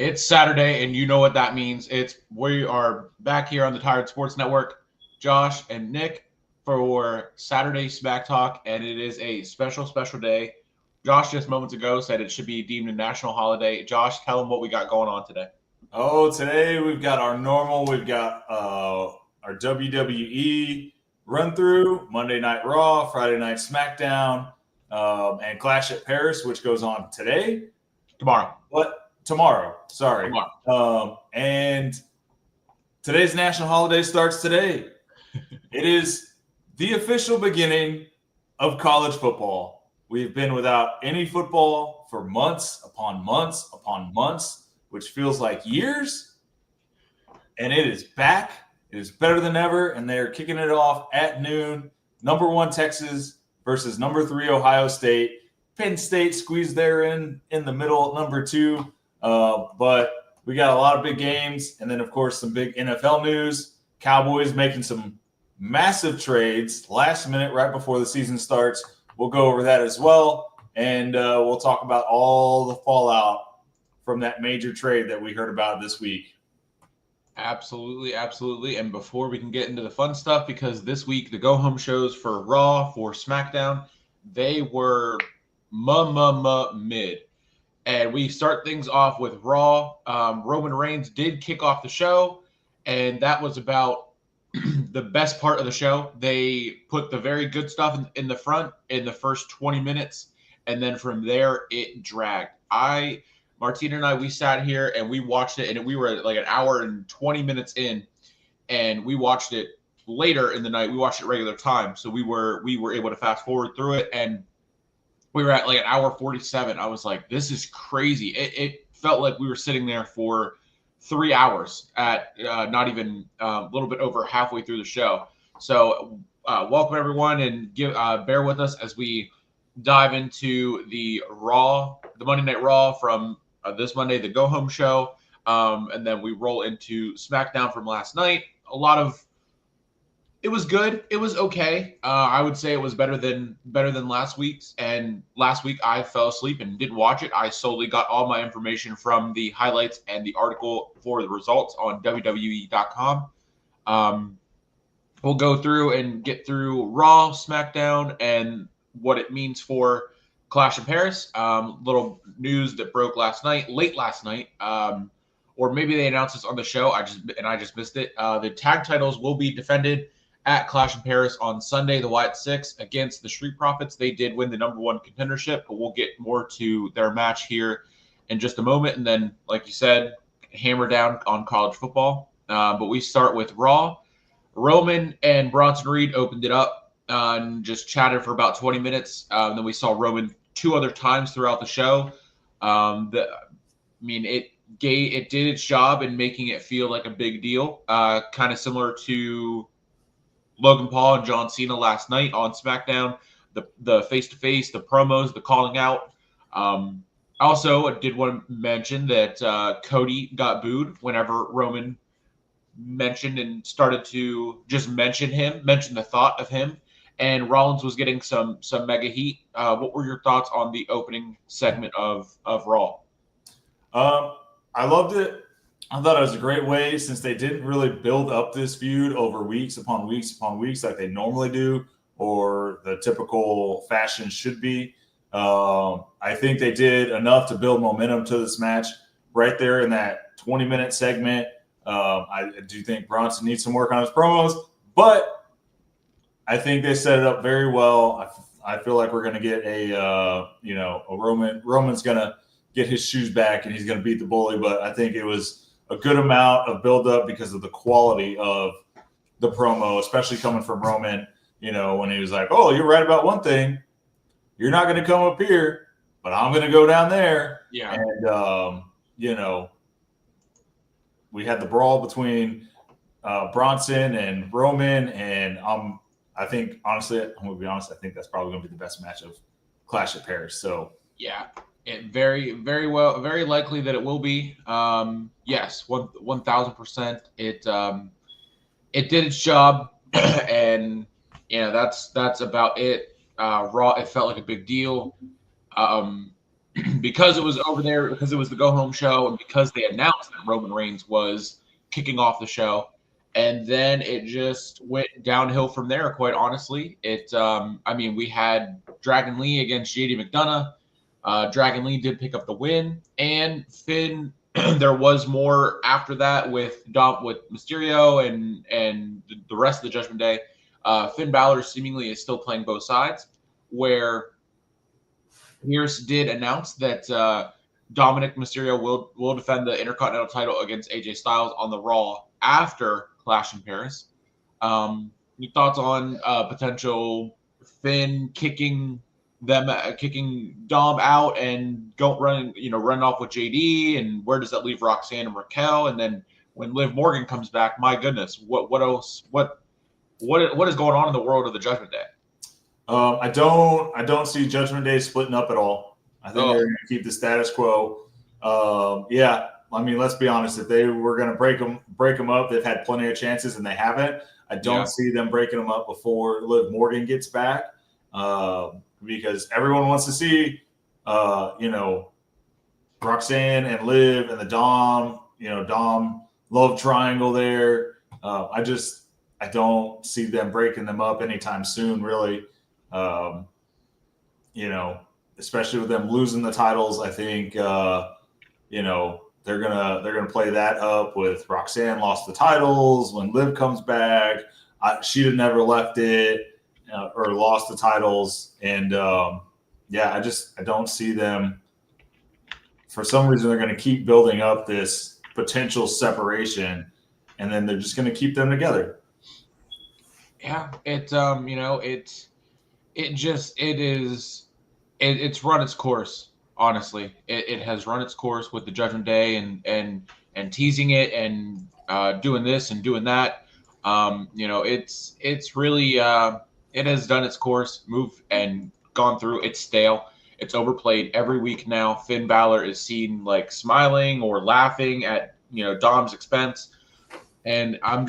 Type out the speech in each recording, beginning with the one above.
It's Saturday, and you know what that means. We are back here on the Tired Sports Network, Josh and Nick, for Saturday SmackTalk, and it is a special day. Josh just moments ago said it should be deemed a national holiday. Josh, tell them what we got going on today. Oh, today we've got our normal. We've got our WWE run through, Monday Night Raw, Friday Night SmackDown, and Clash at Paris, which goes on today. Tomorrow. Sorry. And today's national holiday starts today. It is the official beginning of college football. We've been without any football for months upon months upon months, which feels like years. And it is back. It is better than ever. And they're kicking it off at noon. Number 1 Texas versus number 3 Ohio State. Penn State squeezed there in the middle at number 2. But we got a lot of big games. And then, of course, some big NFL news. Cowboys making some massive trades last minute right before the season starts. We'll go over that as well. And we'll talk about all the fallout from that major trade that we heard about this week. Absolutely. And before we can get into the fun stuff, because this week the go-home shows for Raw, for SmackDown, they were mid. And we start things off with Raw. Roman Reigns did kick off the show, and that was about the best part of the show. They put the very good stuff in the front in the first 20 minutes, and then from there it dragged. Martina and I, we sat here and we watched it, and we were like an hour and 20 minutes in, and we watched it later in the night. We watched it regular time, so we were able to fast forward through it, and we were at like an hour 47. I was like, this is crazy. It felt like we were sitting there for 3 hours at not even a little bit over halfway through the show. So welcome everyone, and bear with us as we dive into the Monday Night Raw from this Monday, the go home show, and then we roll into SmackDown from last night. It was good. It was okay. I would say it was better than last week's. And last week I fell asleep and didn't watch it. I solely got all my information from the highlights and the article for the results on WWE.com. We'll go through and get through Raw, SmackDown, and what it means for Clash in Paris. Little news that broke late last night. Or maybe they announced this on the show. I just missed it. The tag titles will be defended at Clash in Paris on Sunday, the Wyatt Six against the Street Profits. They did win the number 1 contendership, but we'll get more to their match here in just a moment. And then, like you said, hammer down on college football. But we start with Raw. Roman and Bronson Reed opened it up and just chatted for about 20 minutes. Then we saw Roman 2 other times throughout the show. It did its job in making it feel like a big deal, kind of similar to Logan Paul and John Cena last night on SmackDown, the face-to-face, the promos, the calling out. Also, I did want to mention that Cody got booed whenever Roman mentioned and started to just mention the thought of him, and Rollins was getting some mega heat. What were your thoughts on the opening segment of Raw? I loved it. I thought it was a great way, since they didn't really build up this feud over weeks upon weeks upon weeks like they normally do, or the typical fashion should be. I think they did enough to build momentum to this match right there in that 20-minute segment. I do think Bronson needs some work on his promos, but I think they set it up very well. I feel like we're going to get a Roman's going to get his shoes back and he's going to beat the bully, but I think it was a good amount of build-up because of the quality of the promo, especially coming from Roman, when he was like, oh, you're right about one thing. You're not going to come up here, but I'm going to go down there. Yeah. And, we had the brawl between Bronson and Roman, and I think, honestly, I'm going to be honest, I think that's probably going to be the best match of Clash at Paris. So, yeah. Very, very well, very likely that it will be. Yes, 1,000%. It did its job, and that's about it. Raw, it felt like a big deal. because it was over there, because it was the go home show, and because they announced that Roman Reigns was kicking off the show, and then it just went downhill from there. Quite honestly, we had Dragon Lee against JD McDonough. Dragon Lee did pick up the win, and Finn. There was more after that with Mysterio and the rest of the Judgment Day. Finn Balor seemingly is still playing both sides, where Pierce did announce that Dominic Mysterio will defend the Intercontinental title against AJ Styles on the Raw after Clash in Paris. Your thoughts on potential Finn kicking Dom out and run off with JD, and where does that leave Roxanne and Raquel? And then when Liv Morgan comes back, my goodness, what else? What is going on in the world of the Judgment Day? I don't see Judgment Day splitting up at all. I think they're going to keep the status quo. Let's be honest. If they were going to break them up, they've had plenty of chances and they haven't. I don't see them breaking them up before Liv Morgan gets back, because everyone wants to see, Roxanne and Liv and the Dom love triangle there. I don't see them breaking them up anytime soon, really. Especially with them losing the titles, I think they're gonna play that up with Roxanne lost the titles when Liv comes back. She'd have never left it or lost the titles, and I don't see them. For some reason, they're going to keep building up this potential separation, and then they're just going to keep them together. Yeah, it's run its course. Honestly, it has run its course with the Judgment Day and teasing it and doing this and doing that. It's really it has done its course, moved and gone through. It's stale. It's overplayed every week now. Finn Balor is seen like smiling or laughing at Dom's expense, and I'm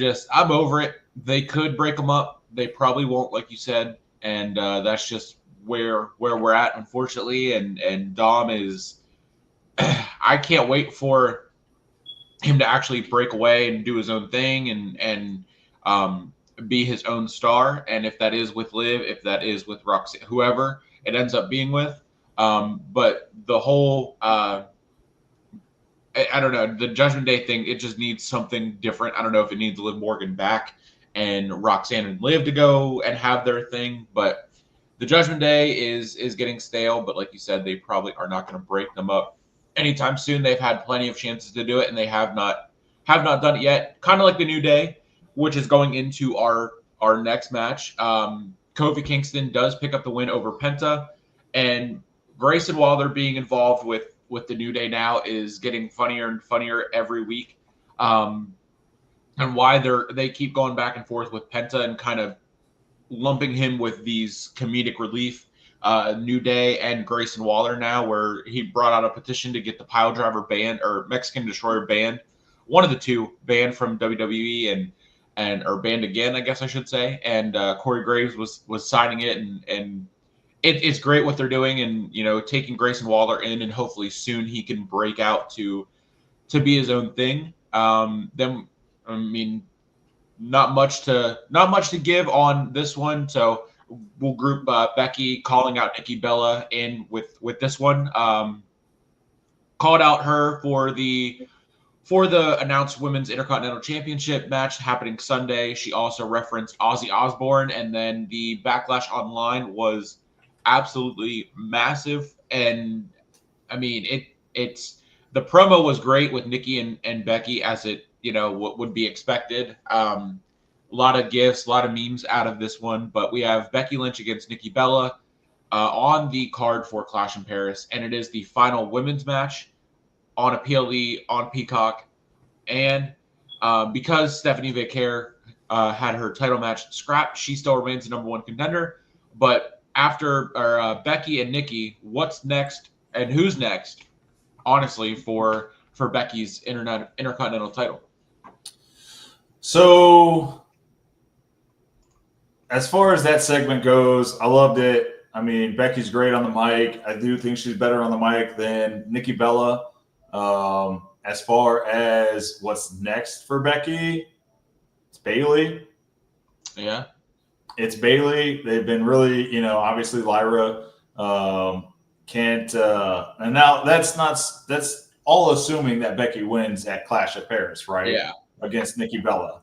over it. They could break them up. They probably won't, like you said, and that's just where we're at, unfortunately. And Dom is, I can't wait for him to actually break away and do his own thing and be his own star. And if that is with Liv, if that is with Roxanne, whoever it ends up being with. But the whole, I don't know, the Judgment Day thing, it just needs something different. I don't know if it needs Liv Morgan back and Roxanne and Liv to go and have their thing, but the Judgment Day is getting stale. But like you said, they probably are not going to break them up anytime soon. They've had plenty of chances to do it, and they have not done it yet. Kind of like the New Day, which is going into our next match. Kofi Kingston does pick up the win over Penta, and Grayson Waller being involved with the New Day now is getting funnier and funnier every week. And why they keep going back and forth with Penta and kind of lumping him with these comedic relief New Day and Grayson Waller now, where he brought out a petition to get the Pile Driver banned or Mexican Destroyer banned, one of the two banned from WWE or banned again, I guess I should say. And Corey Graves was signing it, and it's great what they're doing, and taking Grayson Waller in, and hopefully soon he can break out to be his own thing. Not much to give on this one, so we'll group Becky calling out Nikki Bella in with this one. Called out her for the announced Women's Intercontinental Championship match happening Sunday. She also referenced Ozzy Osbourne, and then the backlash online was absolutely massive. And it's the promo was great with Nikki and Becky, as it what would be expected. A lot of gifts, a lot of memes out of this one. But we have Becky Lynch against Nikki Bella on the card for Clash in Paris, and it is the final women's match on a PLE on Peacock. And because Stephanie Vaquer had her title match scrapped, she still remains the number one contender. But after Becky and Nikki, what's next and who's next, honestly, for Becky's Intercontinental title? So as far as that segment goes, I loved it. I mean, Becky's great on the mic. I do think she's better on the mic than Nikki Bella. As far as what's next for Becky, it's Bayley. Yeah. It's Bayley. They've been really, obviously Lyra can't. And now that's all assuming that Becky wins at Clash of Paris, right? Yeah. Against Nikki Bella.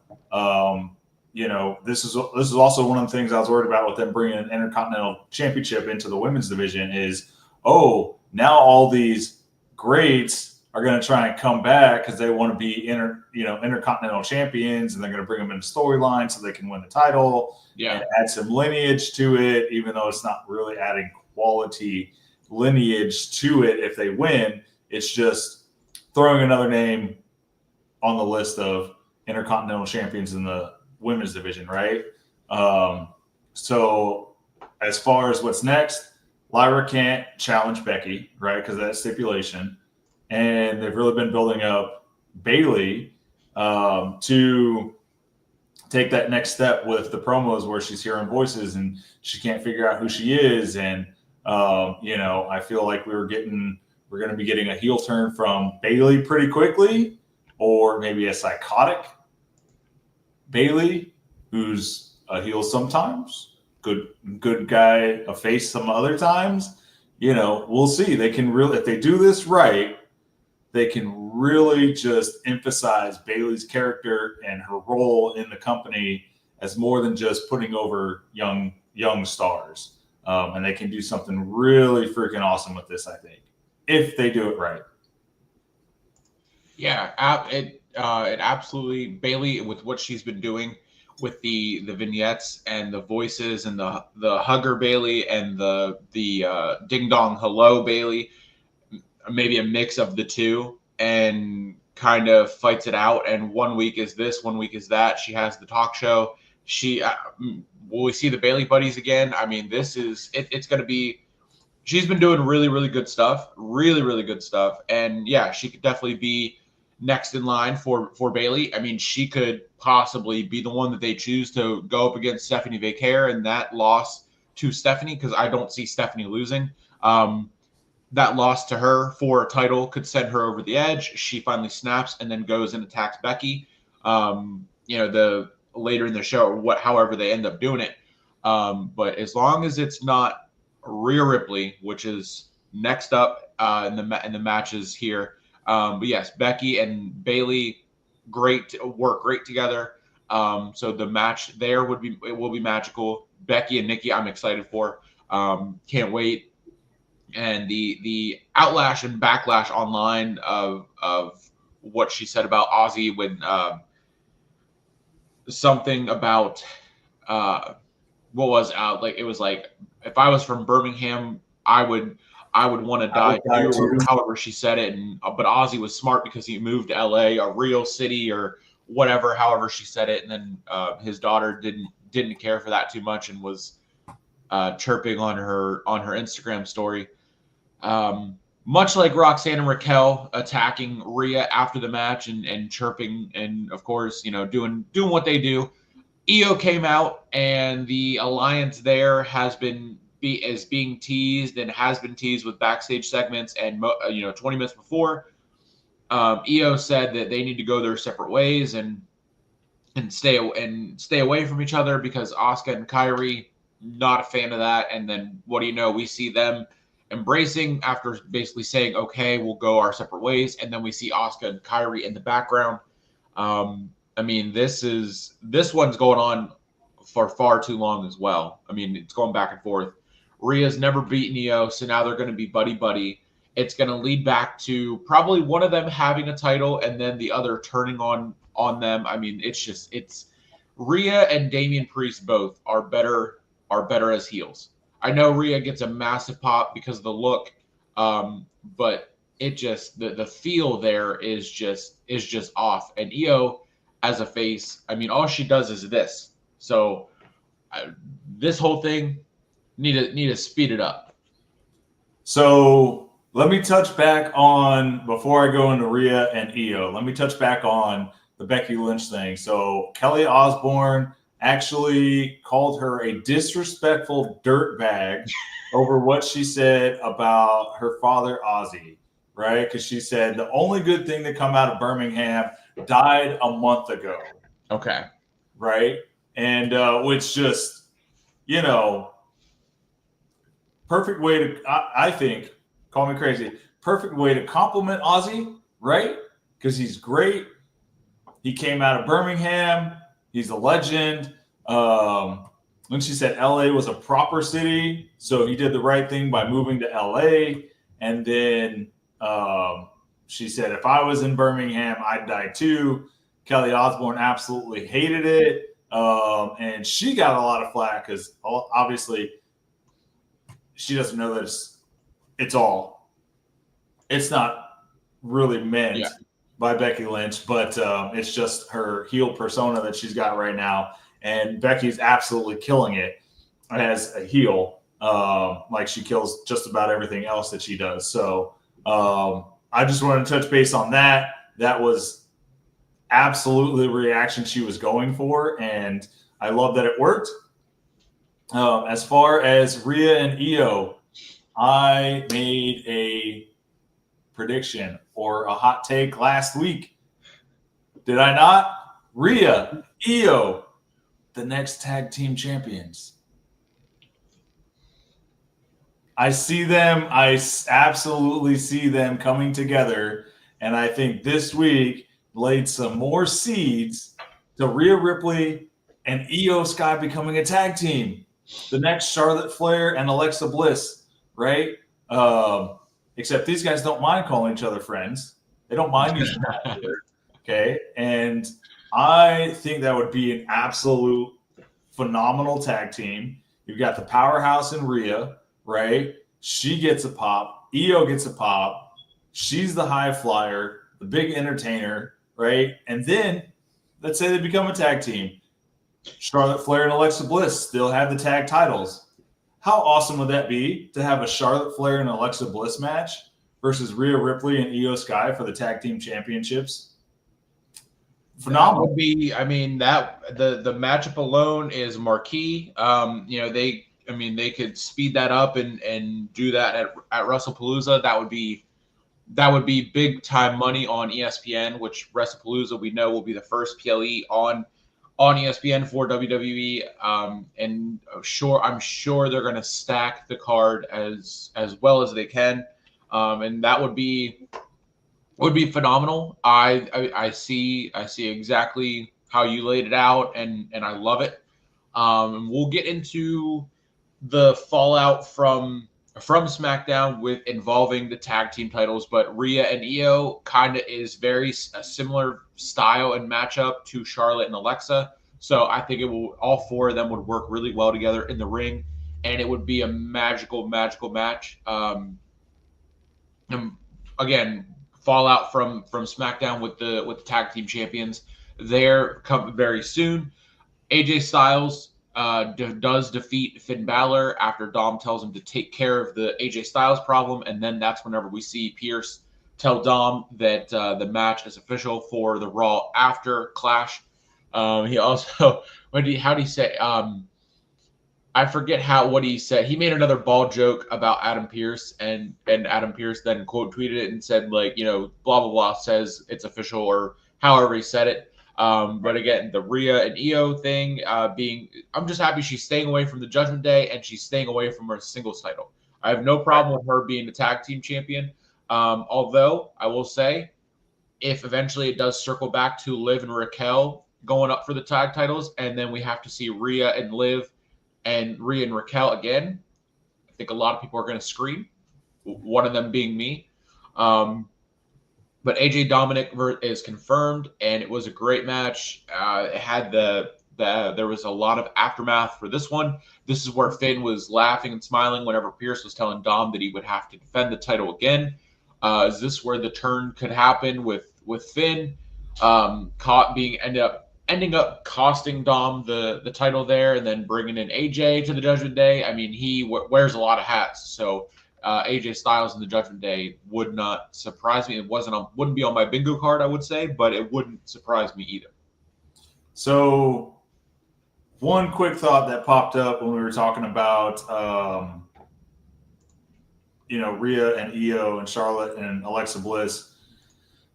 This is also one of the things I was worried about with them bringing an Intercontinental Championship into the women's division is, now all these greats are going to try and come back because they want to be Intercontinental champions, and they're going to bring them in the storyline so they can win the title and add some lineage to it, even though it's not really adding quality lineage to it if they win. It's just throwing another name on the list of Intercontinental champions in the women's division, right? So as far as what's next, Lyra can't challenge Becky, right? Because of that stipulation. And they've really been building up Bayley to take that next step with the promos where she's hearing voices and she can't figure out who she is. And, I feel like we're going to be getting a heel turn from Bayley pretty quickly, or maybe a psychotic Bayley who's a heel sometimes, good guy, a face some other times. We'll see. They can really, if they do this right, they can really just emphasize Bayley's character and her role in the company as more than just putting over young stars. And they can do something really freaking awesome with this, I think, if they do it right. Yeah, it absolutely, Bayley, with what she's been doing with the vignettes and the voices and the hugger Bayley and the ding dong hello Bayley, maybe a mix of the two, and kind of fights it out. And 1 week is this, 1 week is that. She has the talk show. Will we see the Bayley buddies again? I mean, it's going to be. She's been doing really, really good stuff. Really, really good stuff. And yeah, she could definitely be next in line for Bayley. I mean, she could possibly be the one that they choose to go up against Stephanie Vaquer, and that loss to Stephanie, because I don't see Stephanie losing. That loss to her for a title could send her over the edge. She finally snaps and then goes and attacks Becky. The later in the show, however they end up doing it. But as long as it's not Rhea Ripley, which is next up in the matches here. But yes, Becky and Bayley, great together. So the match there will be magical. Becky and Nikki, I'm excited for. Can't wait. And the outlash and backlash online of what she said about Ozzy when something about what was out, like it was like, if I was from Birmingham, I would want to die too, however she said it. But Ozzy was smart because he moved to LA, a real city, or whatever, however she said it. And then his daughter didn't care for that too much and was chirping on her Instagram story. Much like Roxanne and Raquel attacking Rhea after the match and chirping, and of course, doing what they do. Io came out, and the alliance there is being teased and has been teased with backstage segments. And 20 minutes before, Io said that they need to go their separate ways and stay away from each other, because Asuka and Kairi, not a fan of that. And then what do you know? We see them embracing after basically saying, okay, we'll go our separate ways. And then we see Asuka and Kairi in the background. I mean, this one's going on for far too long as well. I mean, it's going back and forth. Rhea's never beaten Io, so now they're going to be buddy-buddy. It's going to lead back to probably one of them having a title and then the other turning on them. I mean, it's Rhea and Damian Priest both are better as heels. I know Rhea gets a massive pop because of the look, but it just the feel there is just off. And Io as a face, I mean, all she does is this. So this whole thing need to speed it up. So let me touch back on, before I go into Rhea and Io, let me touch back on the Becky Lynch thing. So Kelly Osbourne, actually called her a disrespectful dirtbag over what she said about her father, Ozzy, right? Because she said the only good thing to come out of Birmingham died a month ago. Okay. Right? And which just, perfect way to, I think, call me crazy, perfect way to compliment Ozzy, right? Because he's great. He came out of Birmingham. He's a legend. When she said LA was a proper city, so he did the right thing by moving to LA. And then she said, if I was in Birmingham, I'd die too. Kelly Osbourne absolutely hated it. And she got a lot of flack because obviously she doesn't know that it's not really meant by Becky Lynch, but it's just her heel persona that she's got right now. And Becky's absolutely killing it as a heel. Like she kills just about everything else that she does. So I just wanted to touch base on that. That was absolutely the reaction she was going for, and I love that it worked. As far as Rhea and Io, I made a prediction or a hot take last week. Did I not? Rhea, Io, the next tag team champions. I see them. I absolutely see them coming together, and I think this week laid some more seeds to Rhea Ripley and Io Sky becoming a tag team. The next Charlotte Flair and Alexa Bliss, right? Except these guys don't mind calling each other friends. They don't mind using that word, okay? And I think that would be an absolute phenomenal tag team. You've got the powerhouse in Rhea, right? She gets a pop. Io gets a pop. She's the high flyer, the big entertainer, right? And then let's say they become a tag team. Charlotte Flair and Alexa Bliss still have the tag titles. How awesome would that be to have a Charlotte Flair and Alexa Bliss match versus Rhea Ripley and Io Sky for the tag team championships? Phenomenal. That would be, I mean, that the matchup alone is marquee. They could speed that up and do that at WrestlePalooza. That would be big time money on ESPN, which WrestlePalooza we know will be the first PLE on ESPN for WWE. And I'm sure they're going to stack the card as well as they can. And that would be phenomenal. I see exactly how you laid it out, and I love it. And we'll get into the fallout from SmackDown with involving the tag team titles, but Rhea and Io kind of is very a similar style and matchup to Charlotte and Alexa. So I think all four of them would work really well together in the ring, and it would be a magical match. And again, fallout from SmackDown with the tag team champions. They're coming very soon. AJ Styles does defeat Finn Balor after Dom tells him to take care of the AJ Styles problem, and then that's whenever we see Pierce tell Dom that the match is official for the Raw after Clash. He also how did he say? I forget what he said. He made another ball joke about Adam Pearce, and Adam Pearce then quote tweeted it and said, like, blah blah blah says it's official, or however he said it. But again, the Rhea and Io thing I'm just happy she's staying away from the Judgment Day and she's staying away from her singles title. I have no problem with her being the tag team champion. Although I will say, if eventually it does circle back to Liv and Raquel going up for the tag titles, and then we have to see Rhea and Liv and Rhea and Raquel again, I think a lot of people are going to scream, one of them being me. But AJ Dominic is confirmed, and it was a great match. It had there was a lot of aftermath for this one. This is where Finn was laughing and smiling whenever Pierce was telling Dom that he would have to defend the title again. Is this where the turn could happen with Finn ending up costing Dom the title there, and then bringing in AJ to the Judgment Day? I mean, he wears a lot of hats, so AJ Styles in the Judgment Day would not surprise me. It wouldn't be on my bingo card, I would say, but it wouldn't surprise me either. So one quick thought that popped up when we were talking about, Rhea and Io and Charlotte and Alexa Bliss.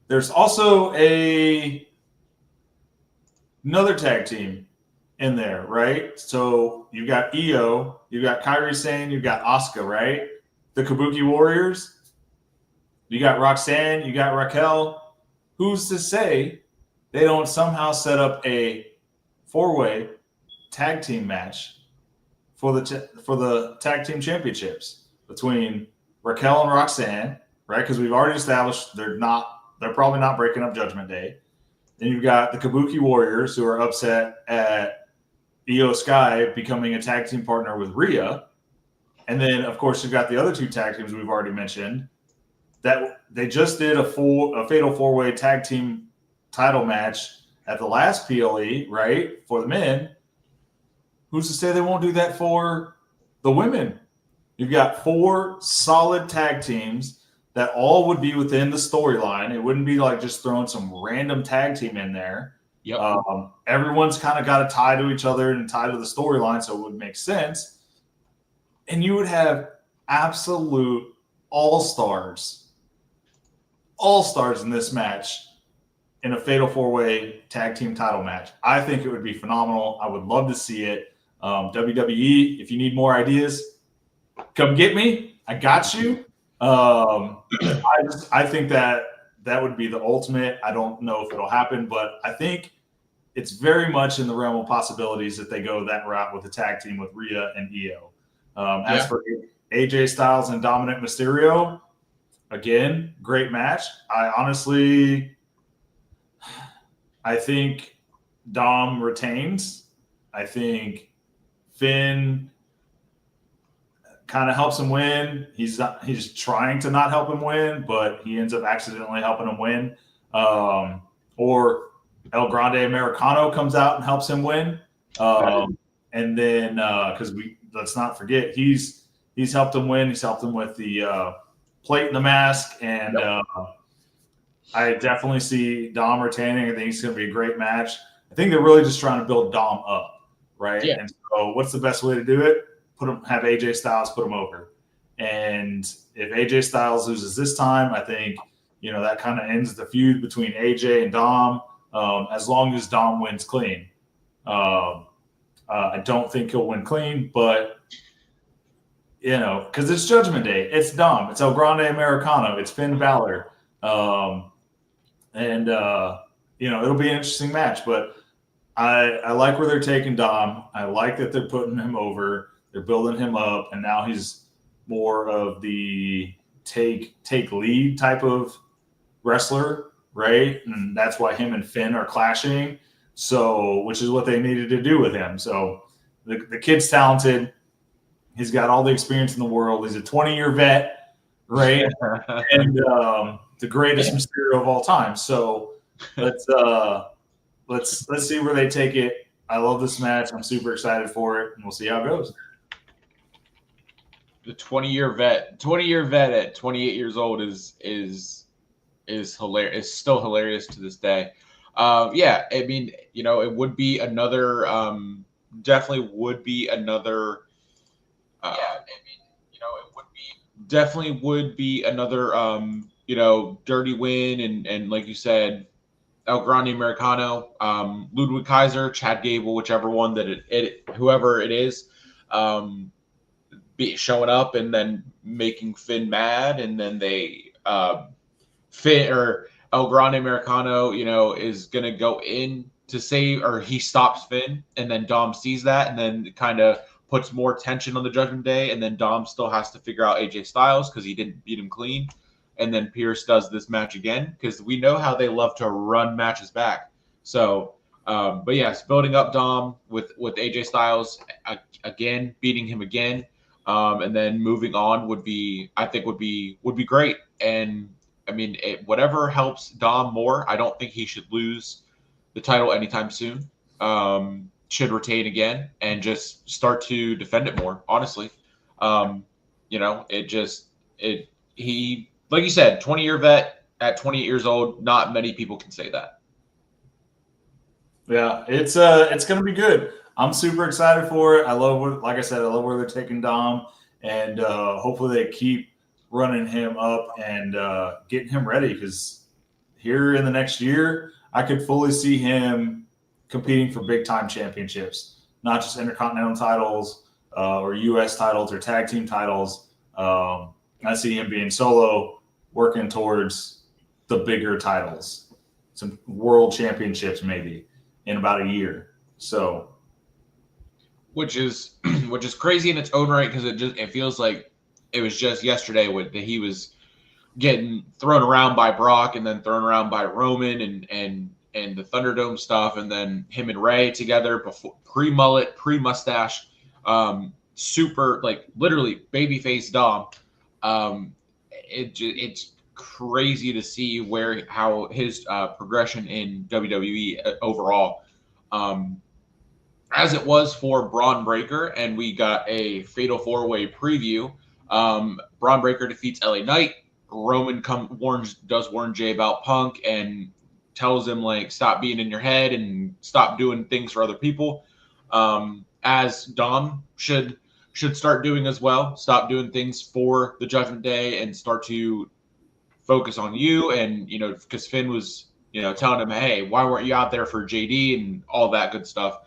There's also another tag team in there, right? So you got Io, you got Kairi Sane, you got Asuka, right? The Kabuki Warriors. You got Roxanne, you got Raquel. Who's to say they don't somehow set up a 4-way tag team match for the tag team championships between Raquel and Roxanne, right? Because we've already established they're probably not breaking up Judgment Day. Then you've got the Kabuki Warriors, who are upset at Io Sky becoming a tag team partner with Rhea. And then, of course, you've got the other two tag teams we've already mentioned that they just did a fatal 4-way tag team title match at the last PLE, right, for the men. Who's to say they won't do that for the women? You've got 4 solid tag teams that all would be within the storyline. It wouldn't be like just throwing some random tag team in there. Yep. Everyone's kind of got a tie to each other and tie to the storyline, so it would make sense. And you would have absolute all-stars in this match in a fatal 4-way tag team title match. I think it would be phenomenal. I would love to see it. WWE, if you need more ideas, come get me. I got you. I think that would be the ultimate. I don't know if it'll happen, but I think it's very much in the realm of possibilities that they go that route with the tag team with Rhea and Io. As for AJ Styles and Dominic Mysterio, again, great match. I think Dom retains. I think Finn kind of helps him win. He's trying to not help him win, but he ends up accidentally helping him win. Or El Grande Americano comes out and helps him win. And then because let's not forget he's helped him win. He's helped him with the plate and the mask, and I definitely see Dom retaining. I think it's going to be a great match. I think they're really just trying to build Dom up, right? Yeah. And so what's the best way to do it? Have AJ Styles put him over. And if AJ Styles loses this time, I think, that kind of ends the feud between AJ and Dom, as long as Dom wins clean. I don't think he'll win clean, but, because it's Judgment Day. It's Dom. It's El Grande Americano. It's Finn Balor. It'll be an interesting match, but I like where they're taking Dom. I like that they're putting him over. They're building him up, and now he's more of the take lead type of wrestler, right? And that's why him and Finn are clashing. So, which is what they needed to do with him. So the kid's talented. He's got all the experience in the world. He's a 20-year vet, right? And the greatest Mysterio of all time. So let's see where they take it. I love this match. I'm super excited for it, and we'll see how it goes. The 20-year vet at 28 years old is hilarious. It's still hilarious to this day. I mean, it would be another definitely would be another dirty win, and like you said, El Grande Americano, Ludwig Kaiser, Chad Gable, whichever one that whoever it is, be showing up and then making Finn mad, and then they Finn or El Grande Americano, is gonna go in to save, or he stops Finn, and then Dom sees that, and then kind of puts more tension on the Judgment Day, and then Dom still has to figure out AJ Styles because he didn't beat him clean. And then Pierce does this match again because we know how they love to run matches back. So, but yes, building up Dom with AJ Styles again, beating him again, and then moving on would be great. And I mean, whatever helps Dom more. I don't think he should lose the title anytime soon. Should retain again and just start to defend it more. Honestly, he. Like you said, 20-year vet at 28 years old. Not many people can say that. Yeah, it's going to be good. I'm super excited for it. I love like I said, I love where they're taking Dom, and hopefully they keep running him up and getting him ready, because here in the next year, I could fully see him competing for big time championships, not just intercontinental titles or U.S. titles or tag team titles. I see him being solo, working towards the bigger titles, some world championships maybe in about a year. So, which is crazy in its own right, because it feels like it was just yesterday when he was getting thrown around by Brock and then thrown around by Roman and the Thunderdome stuff, and then him and Ray together before pre-mullet, pre-mustache, super like literally babyface Dom. It's crazy to see how his progression in WWE overall, as it was for Braun Breaker, and we got a Fatal 4-Way preview. Braun Breaker defeats LA Knight. Roman does warn Jay about Punk and tells him like stop being in your head and stop doing things for other people, as Dom should start doing as well. Stop doing things for the Judgment Day and start to focus on you. And because Finn was telling him, hey, why weren't you out there for JD and all that good stuff.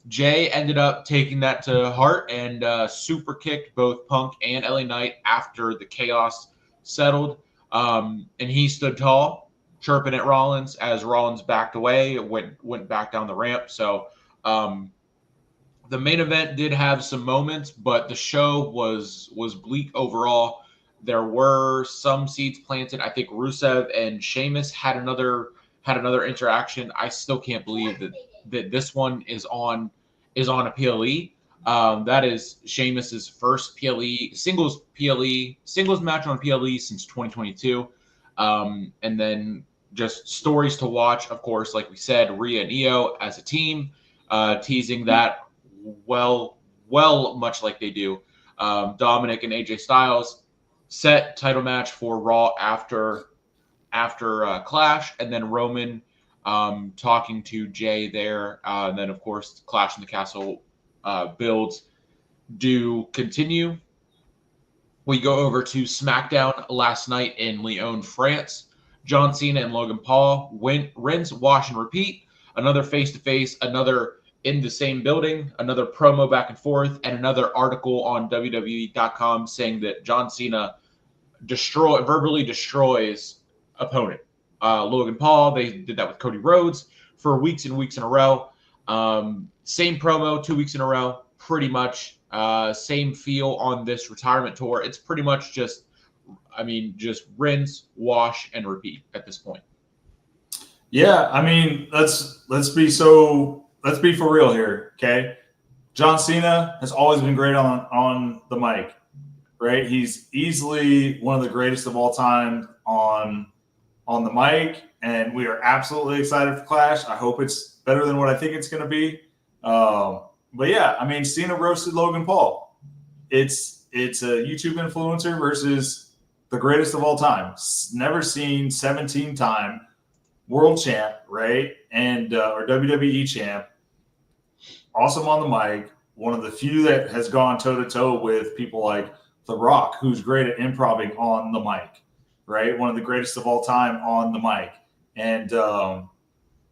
Jay ended up taking that to heart and super kicked both Punk and LA Knight after the chaos settled. And he stood tall, chirping at Rollins as Rollins backed away, went back down the ramp. So the main event did have some moments, but the show was bleak overall. There were some seeds planted. I think Rusev and Sheamus had another interaction. I still can't believe that this one is on a PLE. That is Sheamus's first singles match on PLE since 2022. And then just stories to watch, of course, like we said, Rhea and Io as a team, teasing that well, much like they do. Dominic and AJ Styles set title match for Raw after Clash, and then Roman talking to Jay there. And then, of course, Clash in the Castle builds do continue. We go over to SmackDown last night in Lyon, France. John Cena and Logan Paul rinse, wash, and repeat. Another face-to-face, another in the same building, another promo back and forth, and another article on WWE.com saying that John Cena verbally destroys opponent. Logan Paul, they did that with Cody Rhodes for weeks and weeks in a row. Same promo 2 weeks in a row, pretty much. Same feel on this retirement tour. It's pretty much just rinse, wash, and repeat at this point. Yeah, I mean, let's be for real here, okay? John Cena has always been great on the mic, right? He's easily one of the greatest of all time on the mic, and we are absolutely excited for Clash. I hope it's better than what I think it's going to be. But yeah, I mean, Cena roasted Logan Paul. It's a YouTube influencer versus the greatest of all time. Never seen 17-time world champ, right? And or WWE champ. Awesome on the mic. One of the few that has gone toe-to-toe with people like The Rock, who's great at improvising on the mic, right? One of the greatest of all time on the mic. And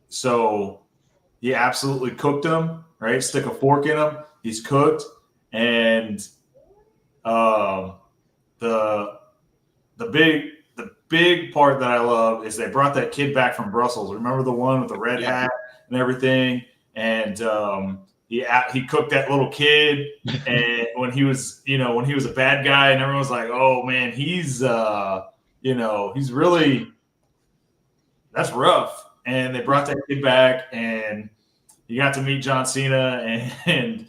so he absolutely cooked him, right? Stick a fork in him. He's cooked. And the big part that I love is they brought that kid back from Brussels. Remember the one with the red hat and everything? And he cooked that little kid, and when he was a bad guy, and everyone was like, "Oh man, he's really, that's rough." And they brought that kid back, and you got to meet John Cena, and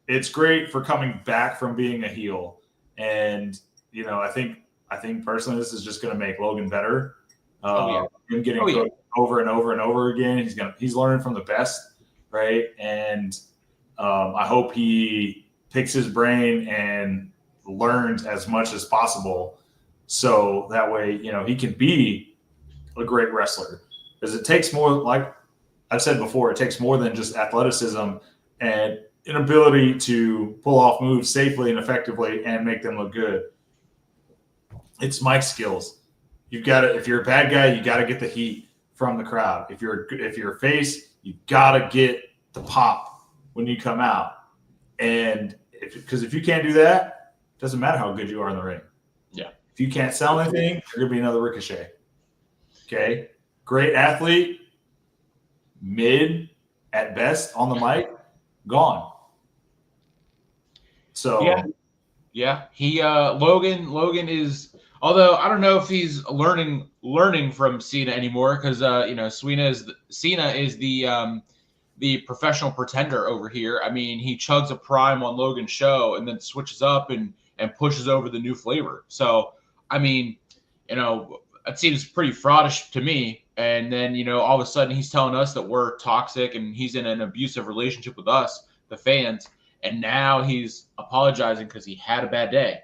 it's great for coming back from being a heel. And I think personally, this is just going to make Logan better. Him getting cooked over and over and over again. He's learning from the best. Right. And I hope he picks his brain and learns as much as possible. So that way, he can be a great wrestler, because it takes more, like I've said before, it takes more than just athleticism and an ability to pull off moves safely and effectively and make them look good. It's mic skills. You've got to, if you're a bad guy, you got to get the heat from the crowd. If you're a face, you got to get the pop when you come out. And because if you can't do that, it doesn't matter how good you are in the ring. Yeah. If you can't sell anything, you're going to be another Ricochet. Okay. Great athlete, mid at best on the mic, gone. So yeah. He Logan is, although I don't know if he's learning from Cena anymore, because Cena is the professional pretender over here. I mean, he chugs a prime on Logan's show and then switches up and pushes over the new flavor. So I mean, it seems pretty fraudish to me. And then, all of a sudden he's telling us that we're toxic and he's in an abusive relationship with us, the fans. And now he's apologizing because he had a bad day.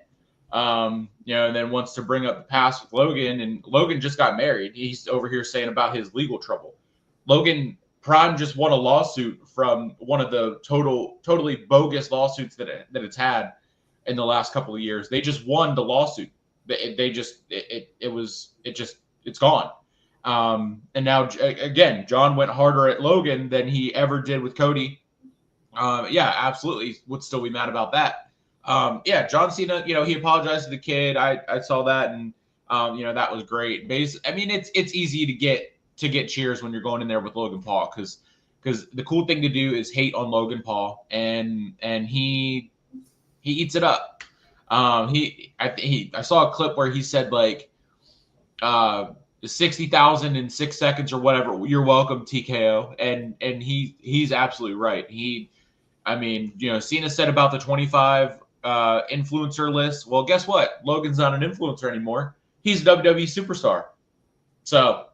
And then wants to bring up the past with Logan. And Logan just got married. He's over here saying about his legal trouble. Logan Prime just won a lawsuit from one of the totally bogus lawsuits that it's had in the last couple of years. They just won the lawsuit. It's gone. And now again, John went harder at Logan than he ever did with Cody. Yeah, absolutely. Would still be mad about that. John Cena, he apologized to the kid. I saw that, and that was great. I mean, it's easy to get cheers when you're going in there with Logan Paul, because the cool thing to do is hate on Logan Paul, and he eats it up. I saw a clip where he said 60,000 in 6 seconds or whatever. You're welcome, TKO, and he's absolutely right. Cena said about the 25 influencer list. Well, guess what? Logan's not an influencer anymore. He's a WWE superstar. So,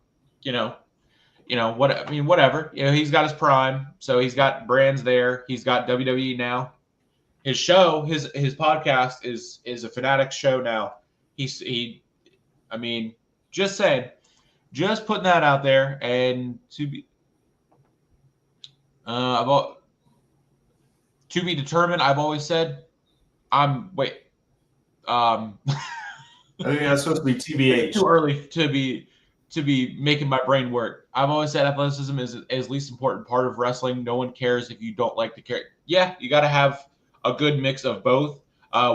whatever. He's got his prime, so he's got brands there. He's got WWE now. His show, his podcast is a Fanatic show now. Just saying, just putting that out there, and to be determined. I've always said, I think that's supposed to be TBH. Too early to be making my brain work. I've always said athleticism is least important part of wrestling. No one cares if you don't like the character. Yeah, you got to have a good mix of both,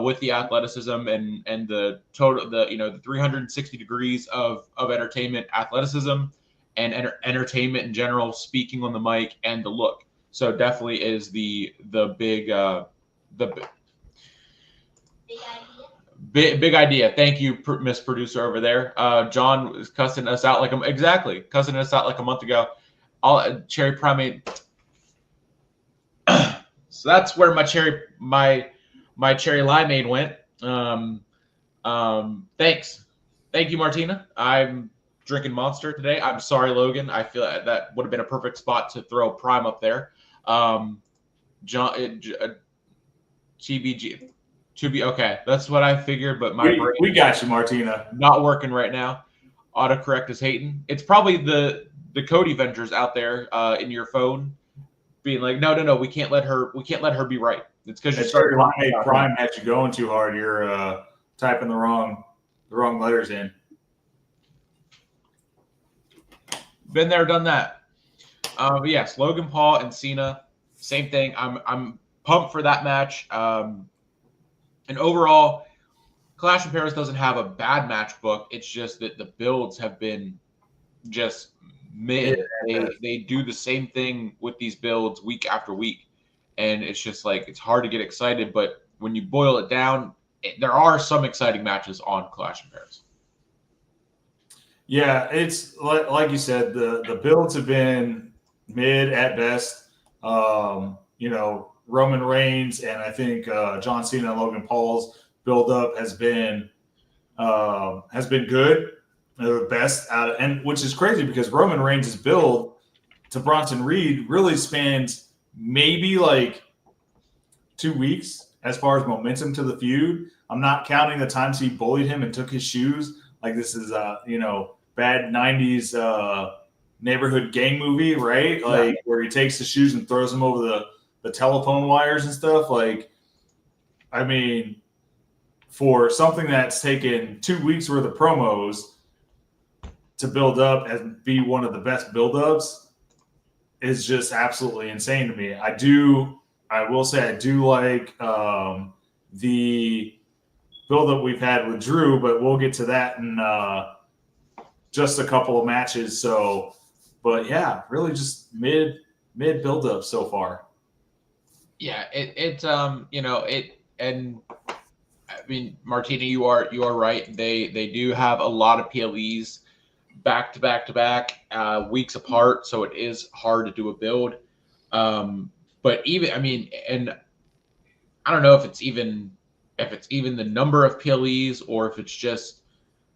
with the athleticism and the total, the 360 degrees of entertainment, athleticism, and entertainment in general, speaking on the mic, and the look. So definitely is the big Big idea. Thank you, Miss Producer over there. John was cussing us out like a month ago. Cherry Primate. So that's where my cherry limeade went. Thanks. Thank you, Martina. I'm drinking Monster today. I'm sorry, Logan. I feel that would have been a perfect spot to throw Prime up there. TBG. To be okay, that's what I figured, but my brain, we got you, Martina. Not working right now. Autocorrect is hating. It's probably the Cody Vengers out there in your phone being like, no, we can't let her be right. It's because you started Prime had you going too hard. You're typing the wrong letters in. Been there, done that. But yes, Logan Paul and Cena, same thing. I'm pumped for that match. And overall, Clash in Paris doesn't have a bad match book. It's just that the builds have been just mid. They do the same thing with these builds week after week. And it's just it's hard to get excited. But when you boil it down, there are some exciting matches on Clash in Paris. Yeah, it's like you said, the builds have been mid at best. Roman Reigns and I think John Cena and Logan Paul's build-up has been good, the best out of, and which is crazy because Roman Reigns' build to Bronson Reed really spans maybe 2 weeks as far as momentum to the feud. I'm not counting the times he bullied him and took his shoes. This is bad 90s neighborhood gang movie, right? Like where he takes the shoes and throws them over the telephone wires and stuff. Like, I mean, for something that's taken 2 weeks worth of promos to build up and be one of the best build-ups is just absolutely insane to me. I will say I do like the build-up we've had with Drew, but we'll get to that in just a couple of matches. So, but yeah, really just mid build-up so far. Yeah, and I mean, Martina, you are right. They do have a lot of PLEs back to back, weeks apart, so it is hard to do a build. But even, I mean, and I don't know if it's even the number of PLEs or if it's just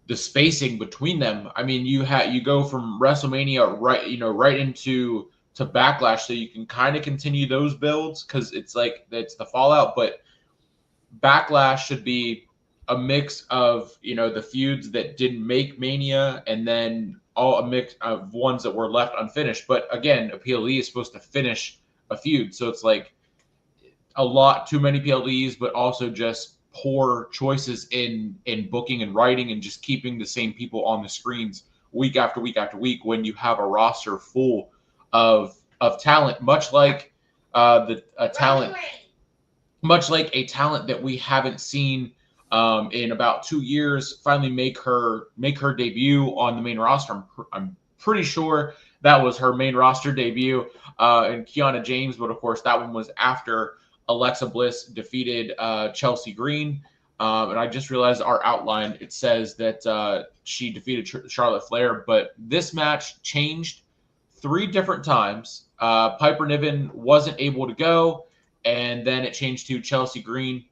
the spacing between them. I mean, you go from WrestleMania right into Backlash, so you can kind of continue those builds because it's the Fallout, but Backlash should be a mix of the feuds that didn't make Mania and then all a mix of ones that were left unfinished. But again, a PLE is supposed to finish a feud, so it's like a lot too many PLEs, but also just poor choices in booking and writing and just keeping the same people on the screens week after week after week when you have a roster full of talent, much like a talent that we haven't seen in about 2 years finally make her debut on the main roster. I'm pretty sure that was her main roster debut, in Kiana James, but of course that one was after Alexa Bliss defeated Chelsea Green. And I just realized our outline, it says that she defeated Charlotte Flair, but this match changed 3 different times. Piper Niven wasn't able to go, and then it changed to Chelsea Green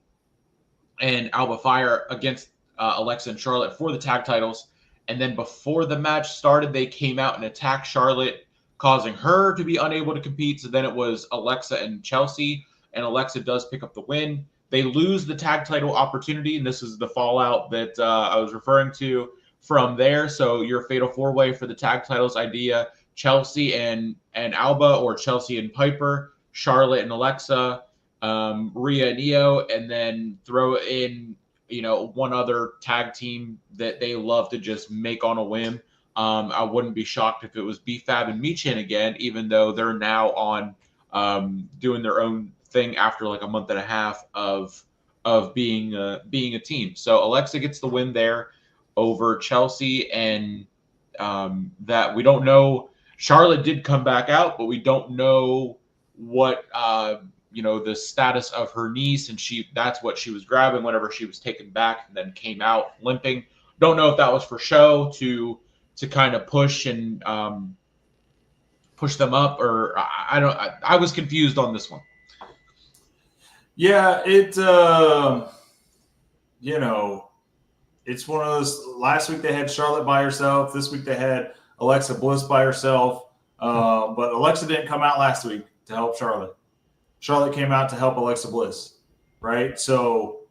and Alba Fire against Alexa and Charlotte for the tag titles. And then before the match started, they came out and attacked Charlotte, causing her to be unable to compete. So then it was Alexa and Chelsea, and Alexa does pick up the win. They lose the tag title opportunity, and this is the fallout that I was referring to from there. So your fatal 4-way for the tag titles idea, Chelsea and Alba, or Chelsea and Piper, Charlotte and Alexa, Rhea and Io, and then throw in one other tag team that they love to just make on a whim. I wouldn't be shocked if it was B-Fab and Michin again, even though they're now on doing their own thing after like a month and a half of being a team. So Alexa gets the win there over Chelsea, and that we don't know. Charlotte did come back out, but we don't know what the status of her niece, and that's what she was grabbing whenever she was taken back and then came out limping. Don't know if that was for show to kind of push and push them up, or I was confused on this one. Yeah, it's one of those. Last week they had Charlotte by herself. This week they had Alexa Bliss by herself. But Alexa didn't come out last week to help Charlotte. Charlotte came out to help Alexa Bliss, right? So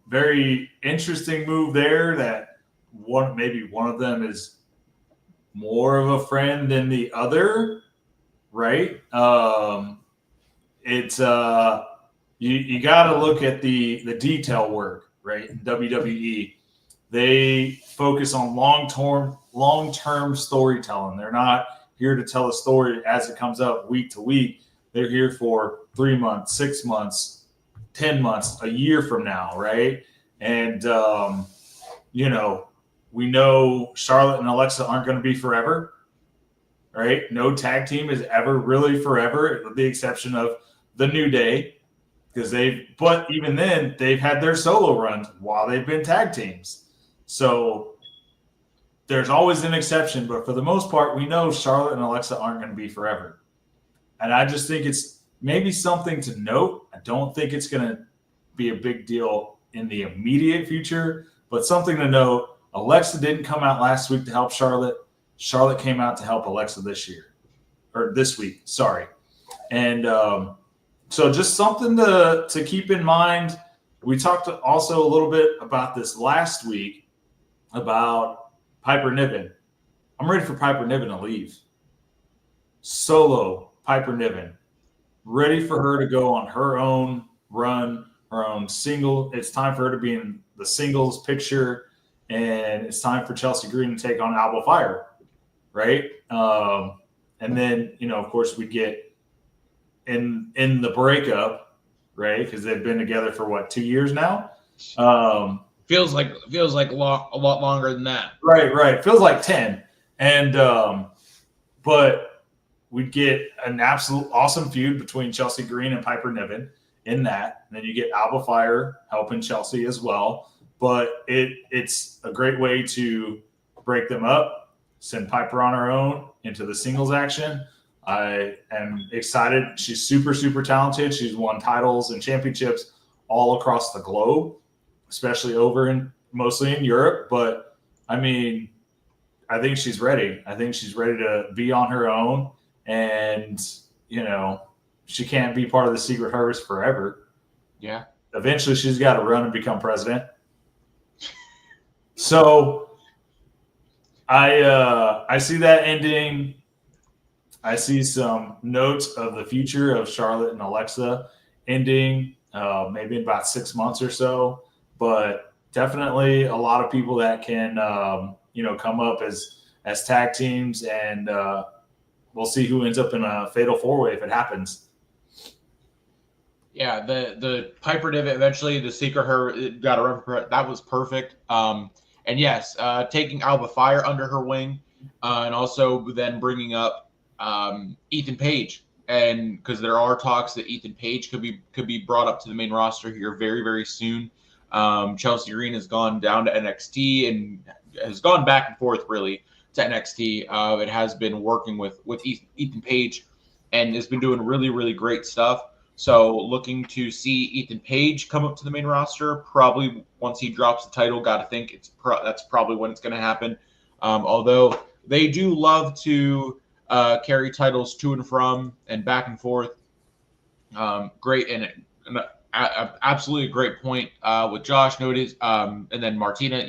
very interesting move there, that maybe one of them is more of a friend than the other, right? It's you got to look at the detail work, right? In WWE, they focus on long-term storytelling. They're not here to tell a story as it comes up week to week. They're here for 3 months, 6 months, 10 months, a year from now, right? And, we know Charlotte and Alexa aren't going to be forever, right? No tag team is ever really forever, with the exception of the New Day, but even then, they've had their solo runs while they've been tag teams. So there's always an exception, but for the most part, we know Charlotte and Alexa aren't going to be forever. And I just think it's maybe something to note. I don't think it's going to be a big deal in the immediate future, but something to note. Alexa didn't come out last week to help Charlotte. Charlotte came out to help Alexa this week. Sorry. And so just something to keep in mind. We talked also a little bit about this last week about Piper Niven. I'm ready for Piper Niven to leave. Solo Piper Niven. Ready for her to go on her own run, her own single. It's time for her to be in the singles picture, and it's time for Chelsea Green to take on Alba Fire, right? And then, of course, we get in the breakup, right? Because they've been together for 2 years now. Feels like a lot longer than that. Right. Feels like 10. And but we'd get an absolute awesome feud between Chelsea Green and Piper Niven in that. And then you get Alba Fire helping Chelsea as well. But it's a great way to break them up, send Piper on her own into the singles action. I am excited. She's super, super talented. She's won titles and championships all across the globe, especially mostly in Europe. But I mean, I think she's ready. I think she's ready to be on her own. And, she can't be part of the Secret Service forever. Yeah. Eventually she's got to run and become president. So I see that ending. I see some notes of the future of Charlotte and Alexa ending maybe in about 6 months or so. But definitely a lot of people that can, come up as tag teams, and we'll see who ends up in a fatal four-way if it happens. Yeah, the Piper Niven eventually, the Secret her got a run for it. That was perfect. And yes, taking Alba Fire under her wing, and also then bringing up Ethan Page, and because there are talks that Ethan Page could be brought up to the main roster here very, very soon. Chelsea Green has gone down to NXT and has gone back and forth really to NXT. It has been working with Ethan Page and has been doing really, really great stuff. So looking to see Ethan Page come up to the main roster, probably once he drops the title. Got to think that's probably when it's going to happen. Although they do love to carry titles to and from and back and forth. Great, and absolutely a great point with Josh noted. And then Martina,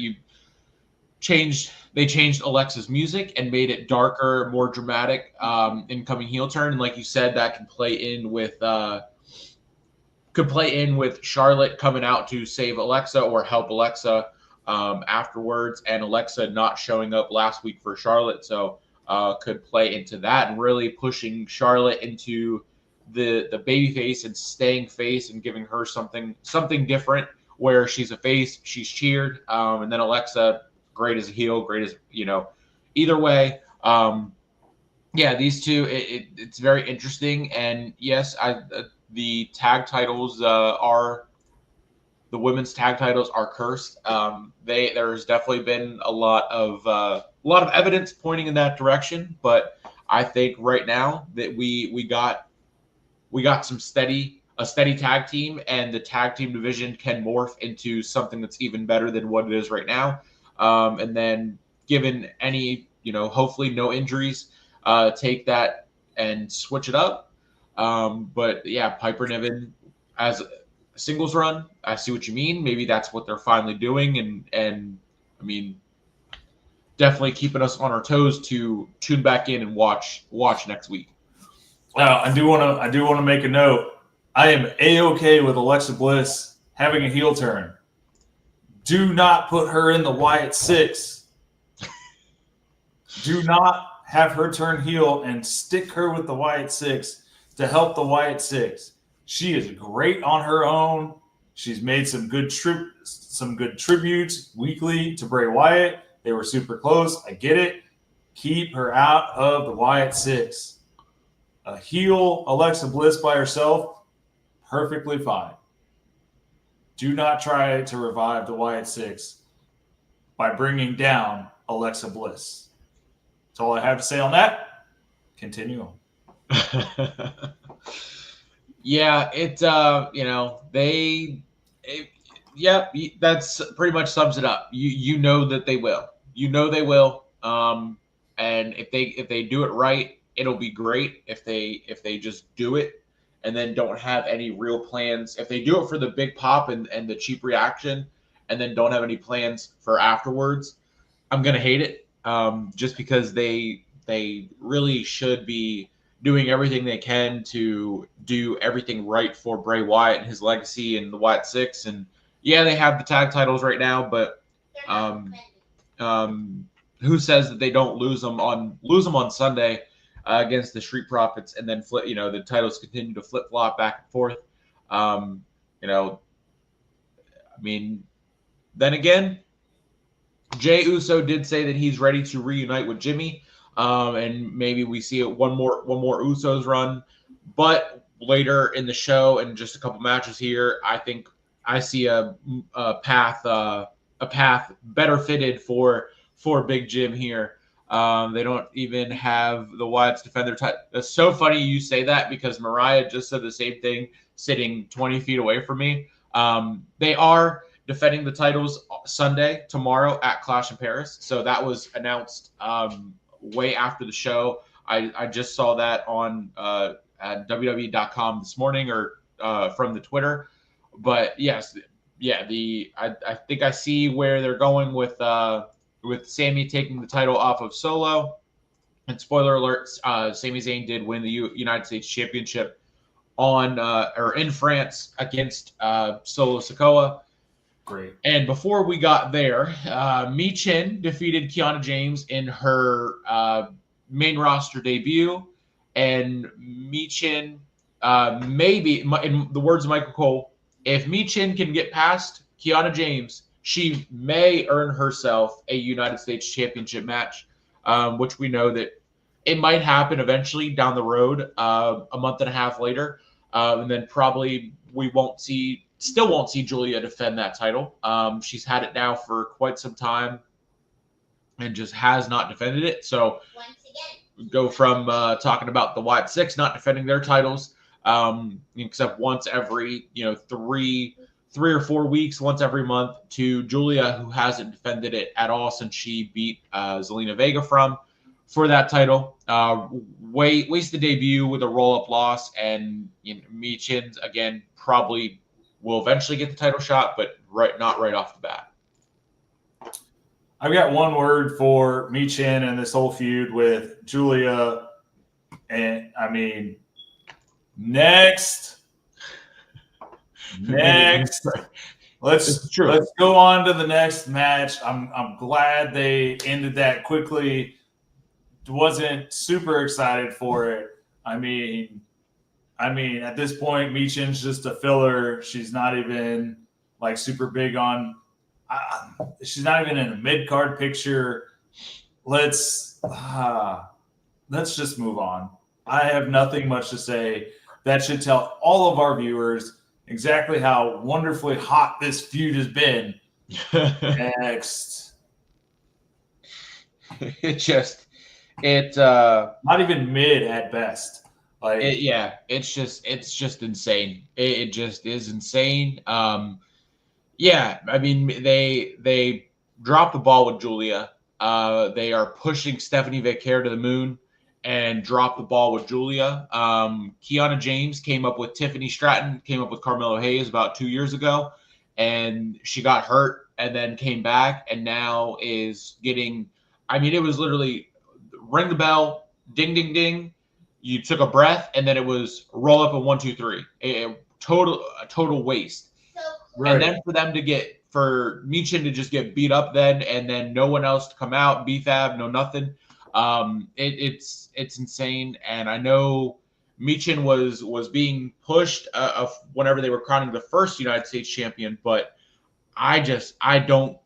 they changed Alexa's music and made it darker, more dramatic, incoming heel turn. And like you said, that can play in with Charlotte coming out to save Alexa or help Alexa afterwards, and Alexa not showing up last week for Charlotte. So could play into that and really pushing Charlotte into the baby face and staying face and giving her something different where she's a face, she's cheered, and then Alexa, great as a heel, great as, either way. These two, it's very interesting. And yes, the tag titles the women's tag titles are cursed. There's definitely been a lot of evidence pointing in that direction, but I think right now that we got a steady tag team, and the tag team division can morph into something that's even better than what it is right now. And then given any, hopefully no injuries, take that and switch it up. But yeah, Piper Niven as a singles run, I see what you mean. Maybe that's what they're finally doing. And I mean, definitely keeping us on our toes to tune back in and watch next week. I do want to make a note. I am A-okay with Alexa Bliss having a heel turn. Do not put her in the Wyatt 6. Do not have her turn heel and stick her with the Wyatt 6 to help the Wyatt 6. She is great on her own. She's made some good tributes weekly to Bray Wyatt. They were super close. I get it. Keep her out of the Wyatt 6. A heel Alexa Bliss by herself, perfectly fine. Do not try to revive the Wyatt 6 by bringing down Alexa Bliss. That's all I have to say on that. Continue on. Yeah, that's pretty much sums it up. You know that they will. And if they do it right, it'll be great. If they just do it and then don't have any real plans, if they do it for the big pop and the cheap reaction and then don't have any plans for afterwards, I'm gonna hate it. just because they really should be doing everything they can to do everything right for Bray Wyatt and his legacy and the Wyatt Six. And yeah, they have the tag titles right now, but who says that they don't lose them on Sunday against the Street Profits, and then flip? The titles continue to flip flop back and forth. Then again, Jey Uso did say that he's ready to reunite with Jimmy, and maybe we see one more Usos run. But later in the show, and just a couple matches here, I think I see a path better fitted for Big Jim here. They don't even have the Wyatts defend their title. It's so funny you say that, because Mariah just said the same thing sitting 20 feet away from me. They are defending the titles Sunday, tomorrow, at Clash in Paris. So that was announced way after the show. I just saw that on at WWE.com this morning, or from the Twitter. But yes, yeah, I think I see where they're going with Sami taking the title off of Solo. And spoiler alert, Sami Zayn did win the United States Championship in France against Solo Sikoa. Great. And before we got there, Michin defeated Kiana James in her main roster debut. And Michin, maybe, in the words of Michael Cole, if Michin can get past Kiana James, she may earn herself a United States Championship match, which we know that it might happen eventually down the road, a month and a half later. And then probably we still won't see Julia defend that title. She's had it now for quite some time and just has not defended it. So once again, we go from talking about the Wyatt Six not defending their titles, except once every 3 or 4 weeks, once every month, to Julia, who hasn't defended it at all since she beat Zelina Vega for that title. Wasted debut with a roll-up loss, and Michin again probably will eventually get the title shot, but not right off the bat. I've got one word for Michin and this whole feud with Julia, and next. Let's go on to the next match. I'm glad they ended that quickly. Wasn't super excited for it. I mean, at this point, Michin's just a filler. She's not even super big on. She's not even in a mid card picture. Let's just move on. I have nothing much to say. That should tell all of our viewers exactly how wonderfully hot this feud has been. Next. Not even mid at best. It's just insane. It just is insane. They dropped the ball with Julia. They are pushing Stephanie Vaquer to the moon and dropped the ball with Julia. Kiana James came up with Tiffany Stratton, came up with Carmelo Hayes about 2 years ago, and she got hurt and then came back, and now is getting. It was literally ring the bell, ding, ding, ding. You took a breath, and then it was roll up a 1, 2, 3. A total waste. Right. And then for Michin to just get beat up and then no one else to come out, BFAB, no nothing. It's insane. And I know Michin was being pushed whenever they were crowning the first United States champion, but I don't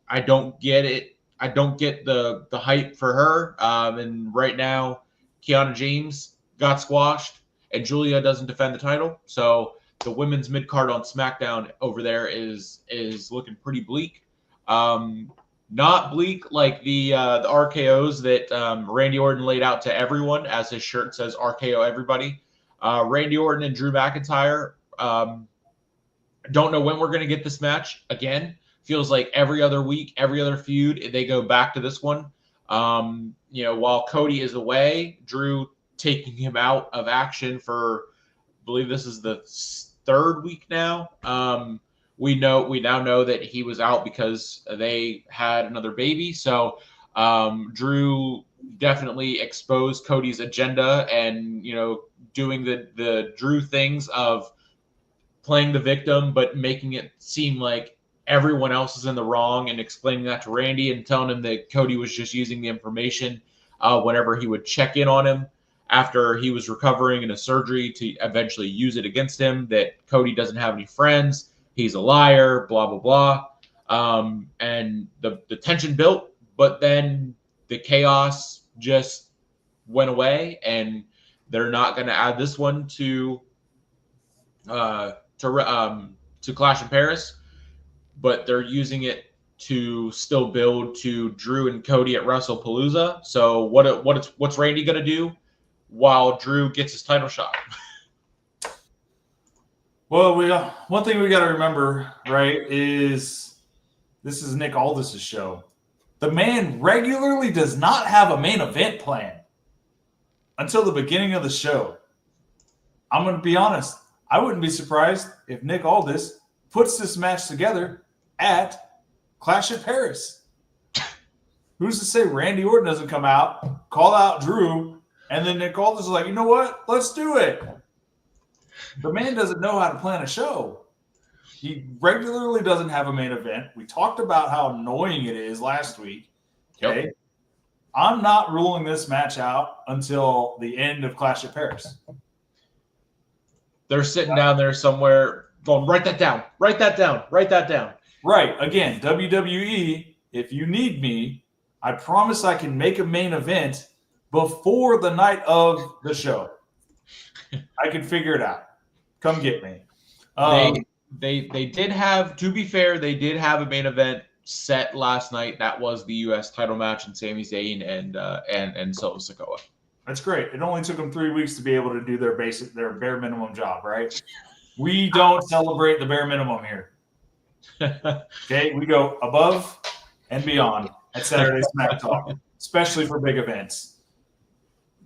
get it. I don't get the hype for her. And right now, Kiana James got squashed, and Julia doesn't defend the title. So the women's mid card on SmackDown over there is looking pretty bleak. Not bleak like the RKOs that Randy Orton laid out to everyone, as his shirt says RKO everybody. Randy Orton and Drew McIntyre. Don't know when we're going to get this match again. Feels like every other week, every other feud, they go back to this one. While Cody is away, Drew taking him out of action for, I believe this is the 3rd week now. We now know that he was out because they had another baby. So Drew definitely exposed Cody's agenda and, doing the Drew things of playing the victim, but making it seem like everyone else is in the wrong, and explaining that to Randy and telling him that Cody was just using the information whenever he would check in on him after he was recovering in a surgery to eventually use it against him, that Cody doesn't have any friends, he's a liar, blah, blah, blah. And the tension built, but then the chaos just went away, and they're not going to add this one to Clash in Paris, but they're using it to still build to Drew and Cody at WrestlePalooza. So what's Randy gonna do while Drew gets his title shot? Well, one thing we got to remember, right, is this is Nick Aldis' show. The man regularly does not have a main event plan until the beginning of the show. I'm going to be honest. I wouldn't be surprised if Nick Aldis puts this match together at Clash at Paris. Who's to say Randy Orton doesn't come out, call out Drew, and then Nick Aldis is like, you know what? Let's do it. The man doesn't know how to plan a show. He regularly doesn't have a main event. We talked about how annoying it is last week. Okay. Yep. I'm not ruling this match out until the end of Clash at Paris. They're sitting down there somewhere going, write that down, write that down, write that down. Right. Again, WWE, if you need me, I promise I can make a main event before the night of the show. I can figure it out. Come get me. They did have, to be fair, they did have a main event set last night. That was the U.S. title match in Sami Zayn and Solo Sikoa. That's great. It only took them 3 weeks to be able to do their bare minimum job, right? We don't celebrate the bare minimum here. Okay, we go above and beyond at Saturday SmackTalk, especially for big events.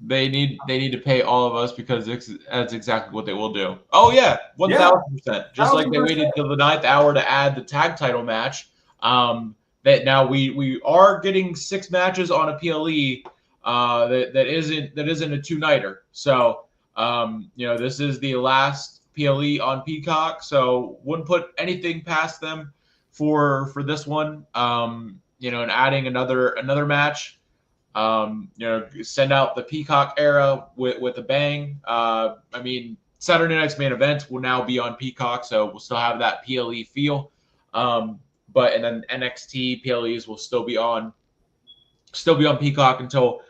They need to pay all of us because that's exactly what they will do. Oh yeah, 1,000%. Just like they waited till the 9th hour to add the tag title match. That now we are getting 6 matches on a PLE. That isn't a 2-nighter. So this is the last PLE on Peacock. So wouldn't put anything past them for this one. And adding another match. Send out the Peacock era with a bang. Saturday night's main event will now be on Peacock, so we'll still have that PLE feel. And then NXT PLEs will still be on Peacock until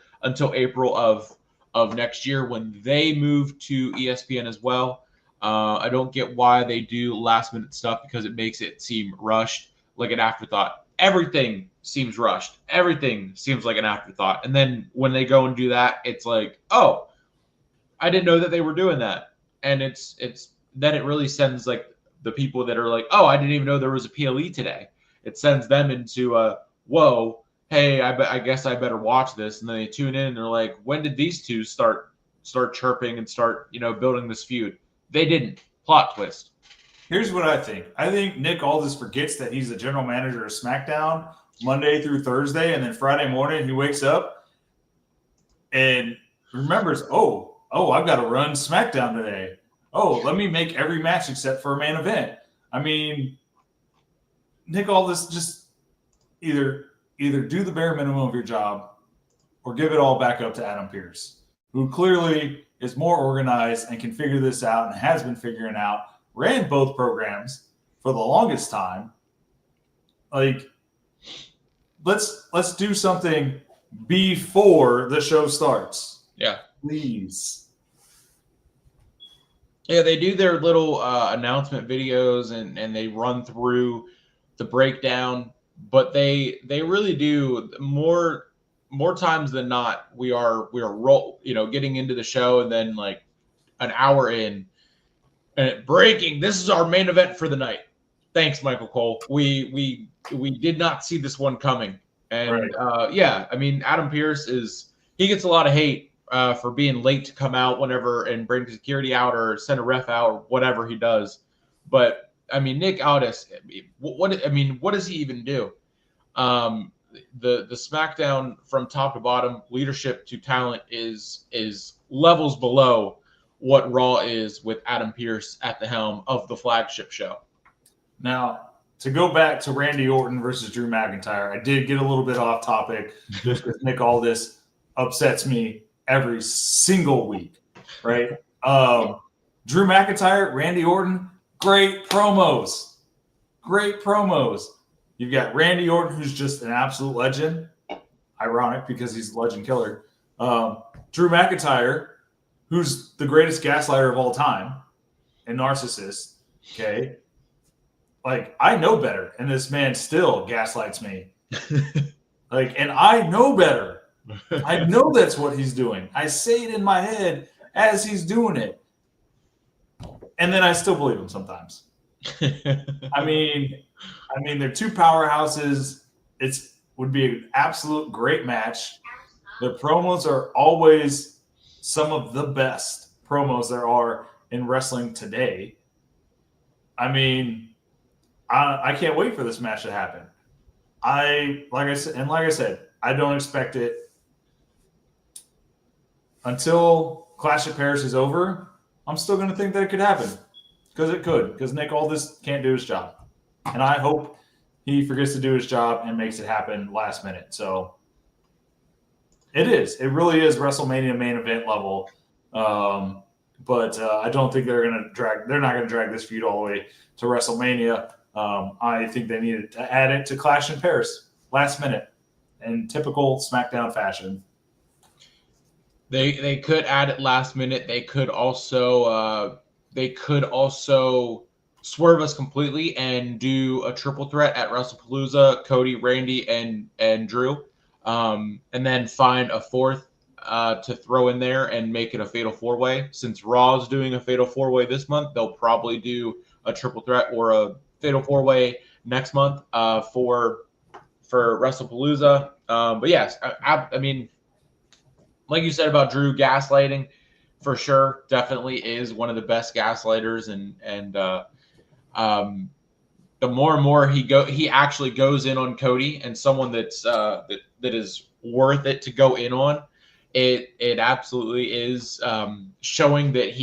April of next year when they move to ESPN as well. I don't get why they do last minute stuff because it makes it seem rushed, like an afterthought. Everything seems rushed. Everything seems like an afterthought. And then when they go and do that, it's like, oh, I didn't know that they were doing that. And it's then it really sends like the people that are like, oh, I didn't even know there was a PLE today. It sends them into whoa, hey, I guess I better watch this. And then they tune in and they're like, when did these two start chirping and start, building this feud? They didn't. Plot twist. Here's what I think. I think Nick Aldis forgets that he's the general manager of SmackDown Monday through Thursday, and then Friday morning he wakes up and remembers, oh, I've got to run SmackDown today. Oh, let me make every match except for a main event. I mean, Nick Aldis, just either do the bare minimum of your job or give it all back up to Adam Pearce, who clearly is more organized and can figure this out and has been figuring out. Ran both programs for the longest time. Like, let's do something before the show starts. Yeah, please. Yeah, they do their little announcement videos and they run through the breakdown, but they really do more times than not. We are getting into the show and then like an hour in. And breaking, this is our main event for the night. Thanks, Michael Cole. We did not see this one coming. And right. Adam Pearce he gets a lot of hate for being late to come out whenever and bring security out or send a ref out or whatever he does. But Nick Aldis, what does he even do? the SmackDown from top to bottom, leadership to talent is levels below what Raw is with Adam Pearce at the helm of the flagship show. Now, to go back to Randy Orton versus Drew McIntyre, I did get a little bit off topic just because Nick Aldis upsets me every single week, right? Drew McIntyre, Randy Orton, great promos. Great promos. You've got Randy Orton, who's just an absolute legend. Ironic because he's a legend killer. Drew McIntyre, who's the greatest gaslighter of all time and narcissist, okay? Like, I know better, and this man still gaslights me. And I know better. I know that's what he's doing. I say it in my head as he's doing it. And then I still believe him sometimes. I mean, they're two powerhouses. Would be an absolute great match. The promos are always some of the best promos there are in wrestling today. I mean, I can't wait for this match to happen. Like I said, I don't expect it until Clash of Paris is over. I'm still going to think that it could happen because it could. Because Nick Aldis can't do his job, and I hope he forgets to do his job and makes it happen last minute. So it is. It really is WrestleMania main event level. But I don't think they're going to drag. They're not going to drag this feud all the way to WrestleMania. I think they needed to add it to Clash in Paris last minute in typical SmackDown fashion. They could add it last minute. They could also swerve us completely and do a triple threat at WrestlePalooza, Cody, Randy, and Drew, and then find a fourth to throw in there and make it a fatal four-way. Since Raw is doing a fatal four-way this month, they'll probably do a triple threat or a fatal four-way next month for WrestlePalooza. But yes, I mean, like you said about Drew gaslighting, for sure, definitely is one of the best gaslighters, and the more and more he actually goes in on Cody, and someone that's that is worth it to go in on. It absolutely is showing that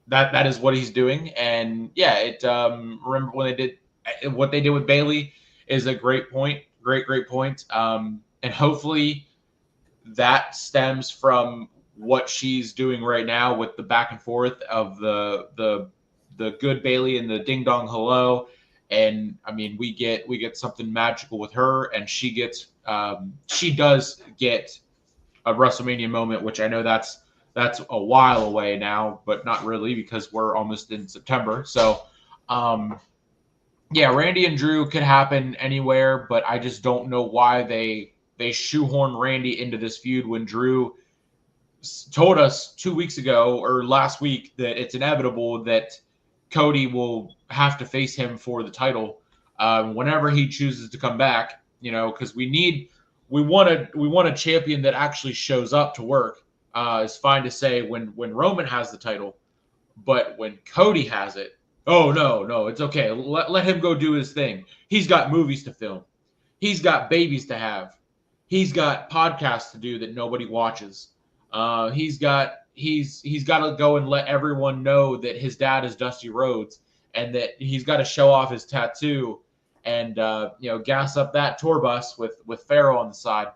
that is what he's doing. And yeah, remember when they did what they did with Bayley is a great point, great point. And hopefully that stems from what she's doing right now with the back and forth of the good Bayley and the ding dong hello. And I mean, we get something magical with her, and she does get a WrestleMania moment, which I know that's a while away now, but not really because we're almost in September. So, yeah, Randy and Drew could happen anywhere, but I just don't know why they shoehorn Randy into this feud when Drew told us 2 weeks ago or last week that it's inevitable that Cody will have to face him for the title whenever he chooses to come back. You know, because we want a champion that actually shows up to work. It's fine to say when Roman has the title, but when Cody has it, oh no, it's okay. Let him go do his thing. He's got movies to film. He's got babies to have. He's got podcasts to do that nobody watches. He's got to go and let everyone know that his dad is Dusty Rhodes, and that he's got to show off his tattoo and gas up that tour bus with Pharaoh on the side.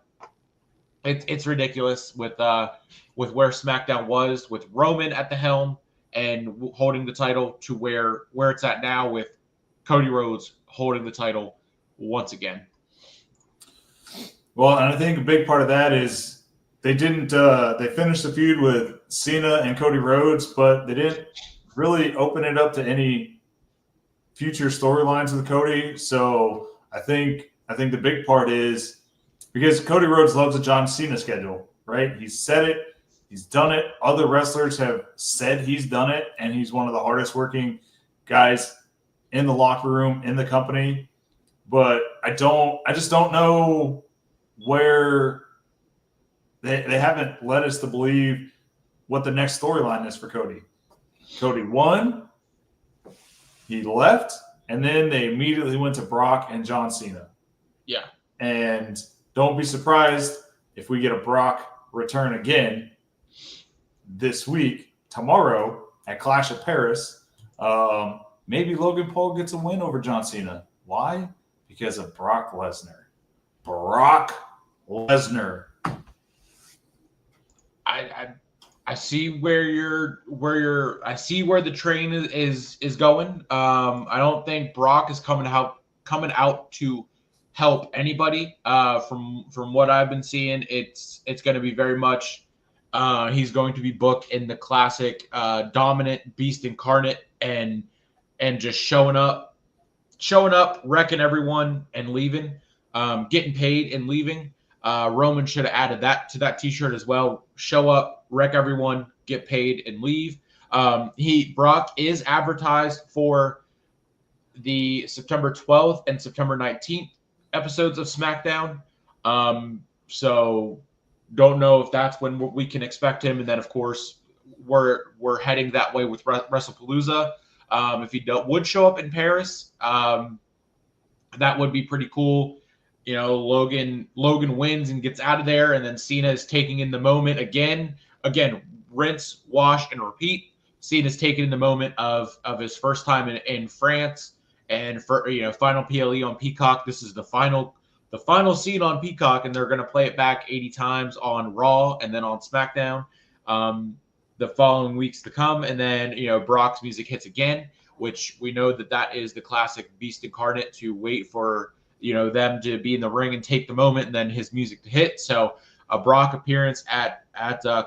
It's ridiculous with where SmackDown was with Roman at the helm and holding the title to where it's at now with Cody Rhodes holding the title once again. Well, and I think a big part of that is they didn't they finished the feud with Cena and Cody Rhodes, but they didn't really open it up to any future storylines with Cody. So I think the big part is because Cody Rhodes loves a John Cena schedule, right? He's said it, he's done it. Other wrestlers have said he's done it, and he's one of the hardest working guys in the locker room, in the company. But I just don't know where they haven't led us to believe what the next storyline is for Cody. Cody won, he left, and then they immediately went to Brock and John Cena. Yeah. And don't be surprised if we get a Brock return again this week, tomorrow at Clash of Paris. Maybe Logan Paul gets a win over John Cena. Why? Because of Brock Lesnar. Brock Lesnar. I see where I see where the train is going. I don't think Brock is coming out to help anybody. From what I've been seeing, it's going to be very much he's going to be booked in the classic dominant beast incarnate and just showing up, wrecking everyone and leaving, getting paid and leaving. Roman should have added that to that t-shirt as well. Show up, wreck everyone, get paid, and leave. Brock is advertised for the September 12th and September 19th episodes of SmackDown. So don't know if that's when we can expect him. And then, of course, we're heading that way with WrestlePalooza. If he would show up in Paris, that would be pretty cool. You know, Logan wins and gets out of there, and then Cena is taking in the moment again, rinse, wash, and repeat. Cena's taking in the moment of his first time in France, and for final PLE on Peacock. This is the final scene on Peacock, and they're going to play it back 80 times on Raw and then on SmackDown the following weeks to come. And then Brock's music hits again, which we know that is the classic Beast Incarnate to wait for them to be in the ring and take the moment, and then his music to hit. So a Brock appearance at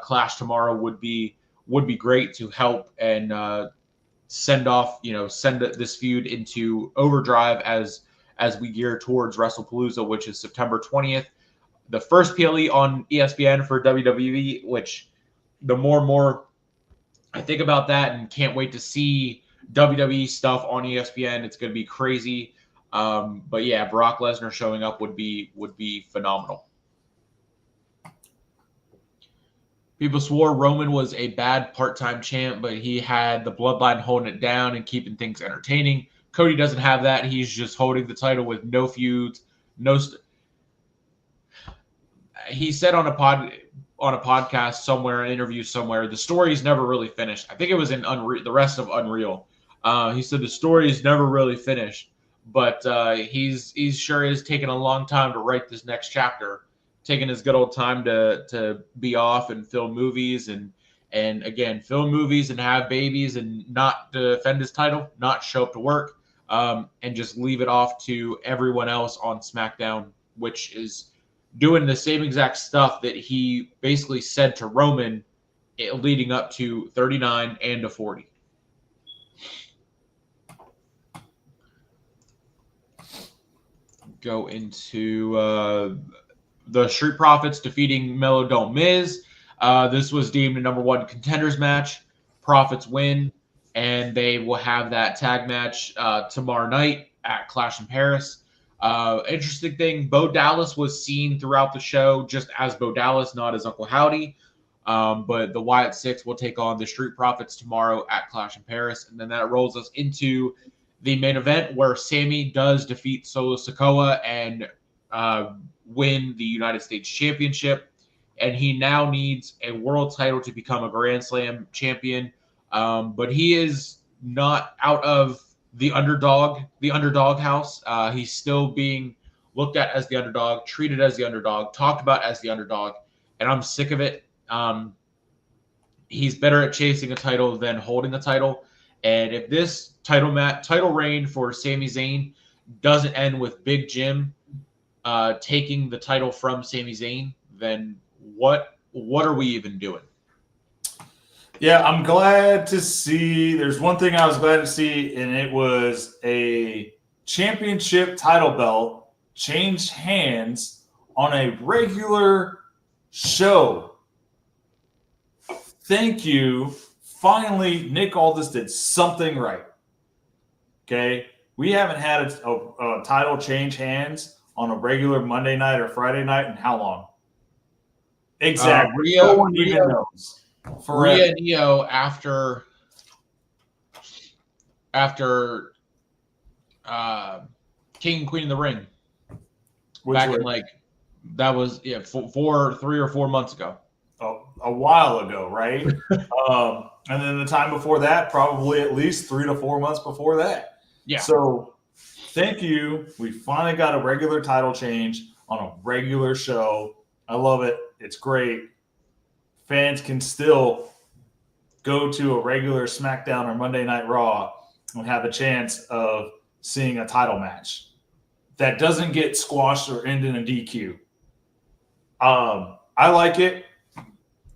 Clash tomorrow would be great to help and send this feud into overdrive as we gear towards WrestlePalooza, which is September 20th. The first PLE on ESPN for WWE, which the more and more I think about that and can't wait to see WWE stuff on ESPN, it's going to be crazy. But yeah, Brock Lesnar showing up would be phenomenal. People swore Roman was a bad part-time champ, but he had the bloodline holding it down and keeping things entertaining. Cody doesn't have that. He's just holding the title with no feuds, he said on a podcast somewhere, an interview somewhere, the story's never really finished. I think it was in the rest of Unreal. He said the story is never really finished, but he's sure is taking a long time to write this next chapter, taking his good old time to be off and film movies and again film movies and have babies and not defend his title, not show up to work, and just leave it off to everyone else on SmackDown, which is doing the same exact stuff that he basically said to Roman leading up to 39 and to 40. Go into the Street Profits defeating Melo Dome Miz. This was deemed a #1 contenders match. Profits win, and they will have that tag match tomorrow night at Clash in Paris. Interesting thing, Bo Dallas was seen throughout the show just as Bo Dallas, not as Uncle Howdy. But the Wyatt Six will take on the Street Profits tomorrow at Clash in Paris. And then that rolls us into the main event where Sammy does defeat Solo Sikoa and win the United States Championship. And he now needs a world title to become a Grand Slam champion. But he is not out of the underdog house. He's still being looked at as the underdog, treated as the underdog, talked about as the underdog, and I'm sick of it. He's better at chasing a title than holding a title. And if this title reign for Sami Zayn doesn't end with Big Jim taking the title from Sami Zayn, then what are we even doing? Yeah, I'm glad to see. There's one thing I was glad to see, and it was a championship title belt changed hands on a regular show. Thank you. Finally, Nick Aldis did something right. Okay? We haven't had a title change hands on a regular Monday night or Friday night in how long? Exactly. No one even knows. Rhea and Io after King and Queen of the Ring. back in that was 3 or 4 months ago. A while ago, right? And then the time before that, probably at least 3 to 4 months before that. Yeah. So thank you. We finally got a regular title change on a regular show. I love it. It's great. Fans can still go to a regular SmackDown or Monday Night Raw and have a chance of seeing a title match that doesn't get squashed or end in a DQ. I like it.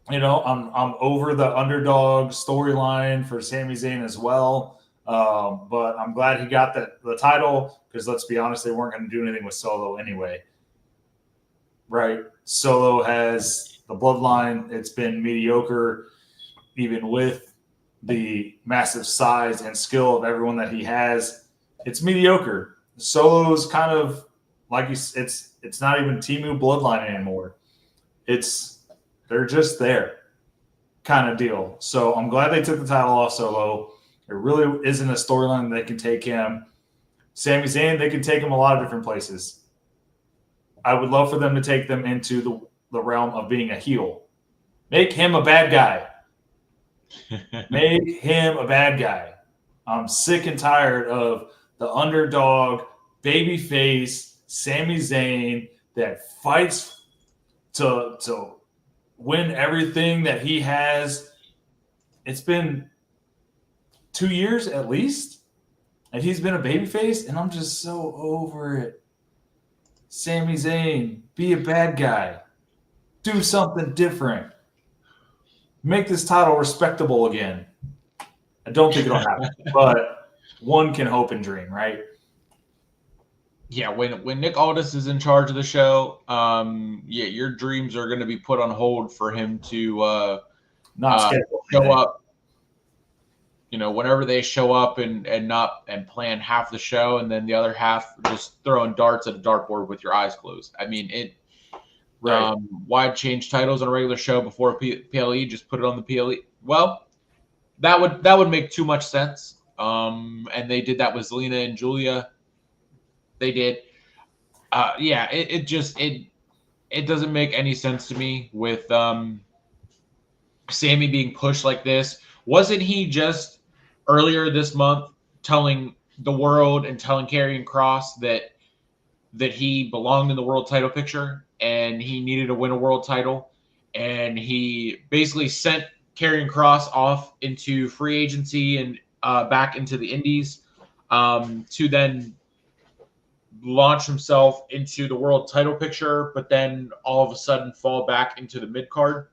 I'm over the underdog storyline for Sami Zayn as well. But I'm glad he got the title because let's be honest, they weren't going to do anything with Solo anyway. Right? Solo has the bloodline. It's been mediocre, even with the massive size and skill of everyone that he has. It's mediocre. Solo's kind of like it's not even Temu bloodline anymore. They're just there kind of deal. So I'm glad they took the title off Solo. There really isn't a storyline that can take him. Sami Zayn, they can take him a lot of different places. I would love for them to take them into the realm of being a heel. Make him a bad guy. Make him a bad guy. I'm sick and tired of the underdog, babyface, Sami Zayn that fights to win everything that he has. It's been 2 years at least, and he's been a babyface, and I'm just so over it. Sami Zayn, be a bad guy. Do something different. Make this title respectable again. I don't think it'll happen, but one can hope and dream, right? Yeah, when Nick Aldis is in charge of the show, your dreams are going to be put on hold for him to not show up. Whenever they show up and plan half the show, and then the other half just throwing darts at a dartboard with your eyes closed. I mean, right. Why change titles on a regular show before PLE? Just put it on the PLE. Well, that would make too much sense. And they did that with Zelina and Julia. They did. It doesn't make any sense to me with Sammy being pushed like this. Wasn't he just earlier this month telling the world and telling Karrion Kross that he belonged in the world title picture and he needed to win a world title? And he basically sent Karrion Kross off into free agency and back into the indies to then launch himself into the world title picture, but then all of a sudden fall back into the mid card.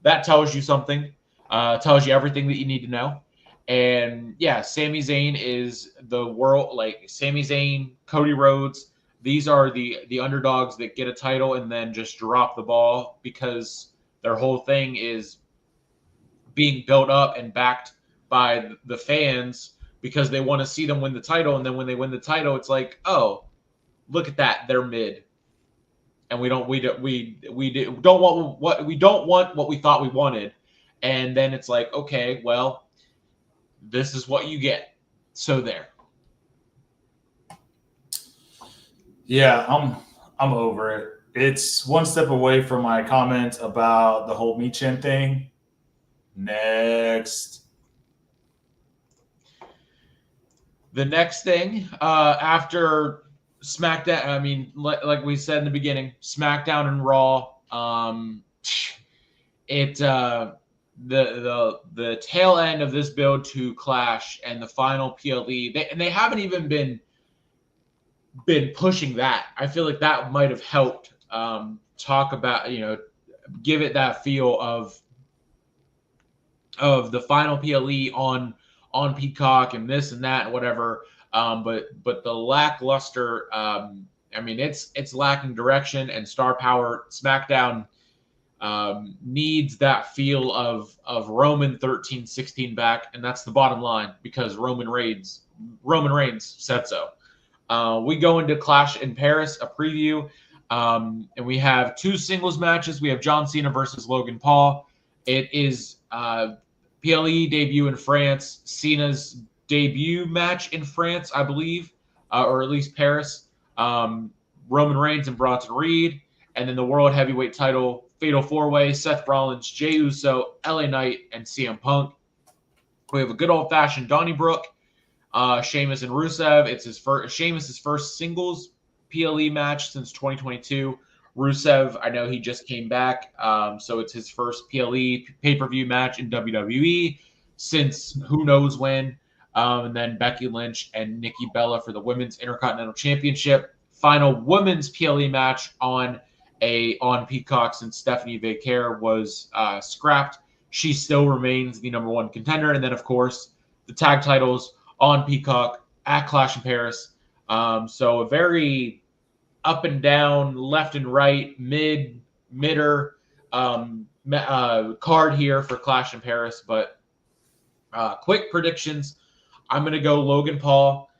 That tells you something. Tells you everything that you need to know. And yeah, Sami Zayn is the world, like Sami Zayn, Cody Rhodes. These are the underdogs that get a title and then just drop the ball because their whole thing is being built up and backed by the fans because they want to see them win the title. And then when they win the title, it's like, oh, look at that, they're mid, and we don't want what we thought we wanted. And then it's like, okay, well, this is what you get. So there. Yeah, I'm over it. It's one step away from my comment about the whole Michin thing. Next. The next thing after SmackDown, I mean, like we said in the beginning, SmackDown and Raw. The tail end of this build to Clash and the final PLE, they haven't even been pushing that. I feel like that might have helped talk about, give it that feel of the final PLE on Peacock and this and that and whatever. But the lackluster, it's lacking direction and star power. SmackDown needs that feel of Roman 13-16 back, and that's the bottom line because Roman Reigns said so. We go into Clash in Paris, a preview, and we have 2 singles matches. We have John Cena versus Logan Paul. It is PLE debut in France, Cena's debut match in France, I believe, or at least Paris. Roman Reigns and Bronson Reed. And then the World Heavyweight title, Fatal 4-Way, Seth Rollins, Jey Uso, LA Knight, and CM Punk. We have a good old-fashioned Donnybrook, Sheamus and Rusev. It's Sheamus' first singles PLE match since 2022. Rusev, I know he just came back, so it's his first PLE pay-per-view match in WWE since who knows when. And then Becky Lynch and Nikki Bella for the Women's Intercontinental Championship. Final women's PLE match on Peacock since Stephanie Vaquer was scrapped. She still remains the number one contender. And then, of course, the tag titles on Peacock at Clash in Paris. So a very up and down, left and right, midder card here for Clash in Paris. But quick predictions. I'm going to go Logan Paul,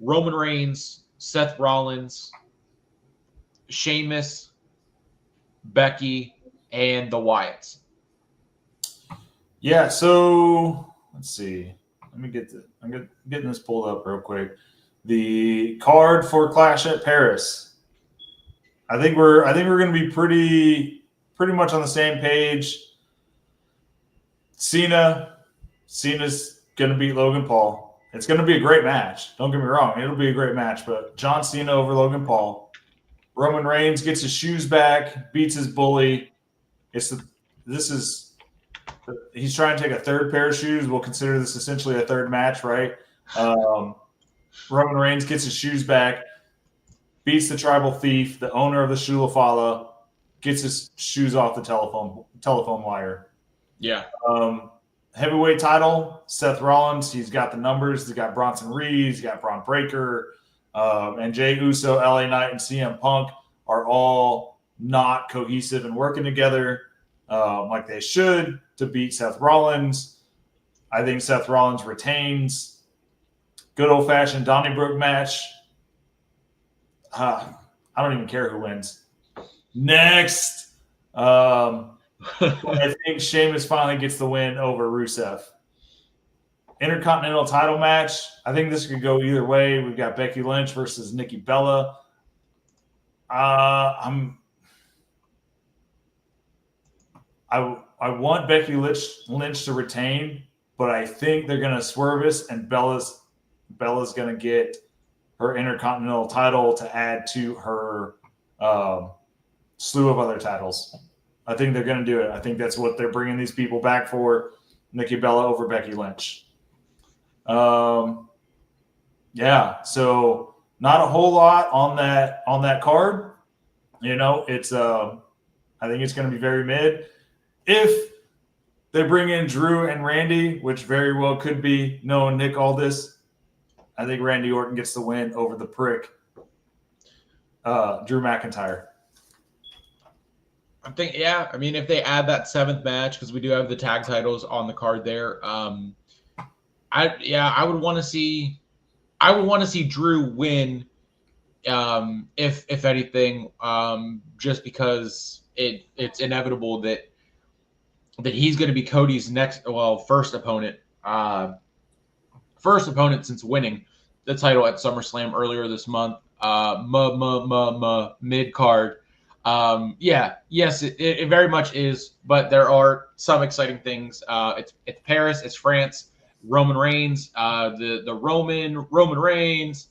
Roman Reigns, Seth Rollins, Sheamus, Becky, and the Wyatts. Yeah, so let's see. I'm getting this pulled up real quick. The card for Clash at Paris. I think we're going to be pretty much on the same page. Cena's going to beat Logan Paul. It's going to be a great match. Don't get me wrong. It'll be a great match, but John Cena over Logan Paul. Roman Reigns gets his shoes back, beats his bully. He's trying to take a third pair of shoes. We'll consider this essentially a third match, right? Roman Reigns gets his shoes back, beats the tribal thief, the owner of the Shulafala, gets his shoes off the telephone wire. Yeah. Heavyweight title, Seth Rollins. He's got the numbers. He's got Bronson Reed. He's got Braun Breaker. And Jey Uso, LA Knight, and CM Punk are all not cohesive and working together like they should to beat Seth Rollins. I think Seth Rollins retains. Good old-fashioned Donnybrook match. I don't even care who wins. Next. I think Sheamus finally gets the win over Rusev. Intercontinental title match. I think this could go either way. We've got Becky Lynch versus Nikki Bella. I want Becky Lynch to retain, but I think they're going to swerve us, and Bella's going to get her Intercontinental title to add to her slew of other titles. I think they're going to do it. I think that's what they're bringing these people back for. Nikki Bella over Becky Lynch. Yeah, so not a whole lot on that card. You know, it's I think it's going to be very mid. If they bring in Drew and Randy, which very well could be knowing Nick Aldis, I think Randy Orton gets the win over the prick Drew McIntyre. I think, yeah. I mean, if they add that seventh match, because we do have the tag titles on the card there, I would want to see Drew win, if anything, just because it's inevitable that he's going to be Cody's first opponent since winning the title at SummerSlam earlier this month. Mid card. Yes, it very much is, but there are some exciting things. It's Paris, it's France, Roman Reigns, the Roman Reigns,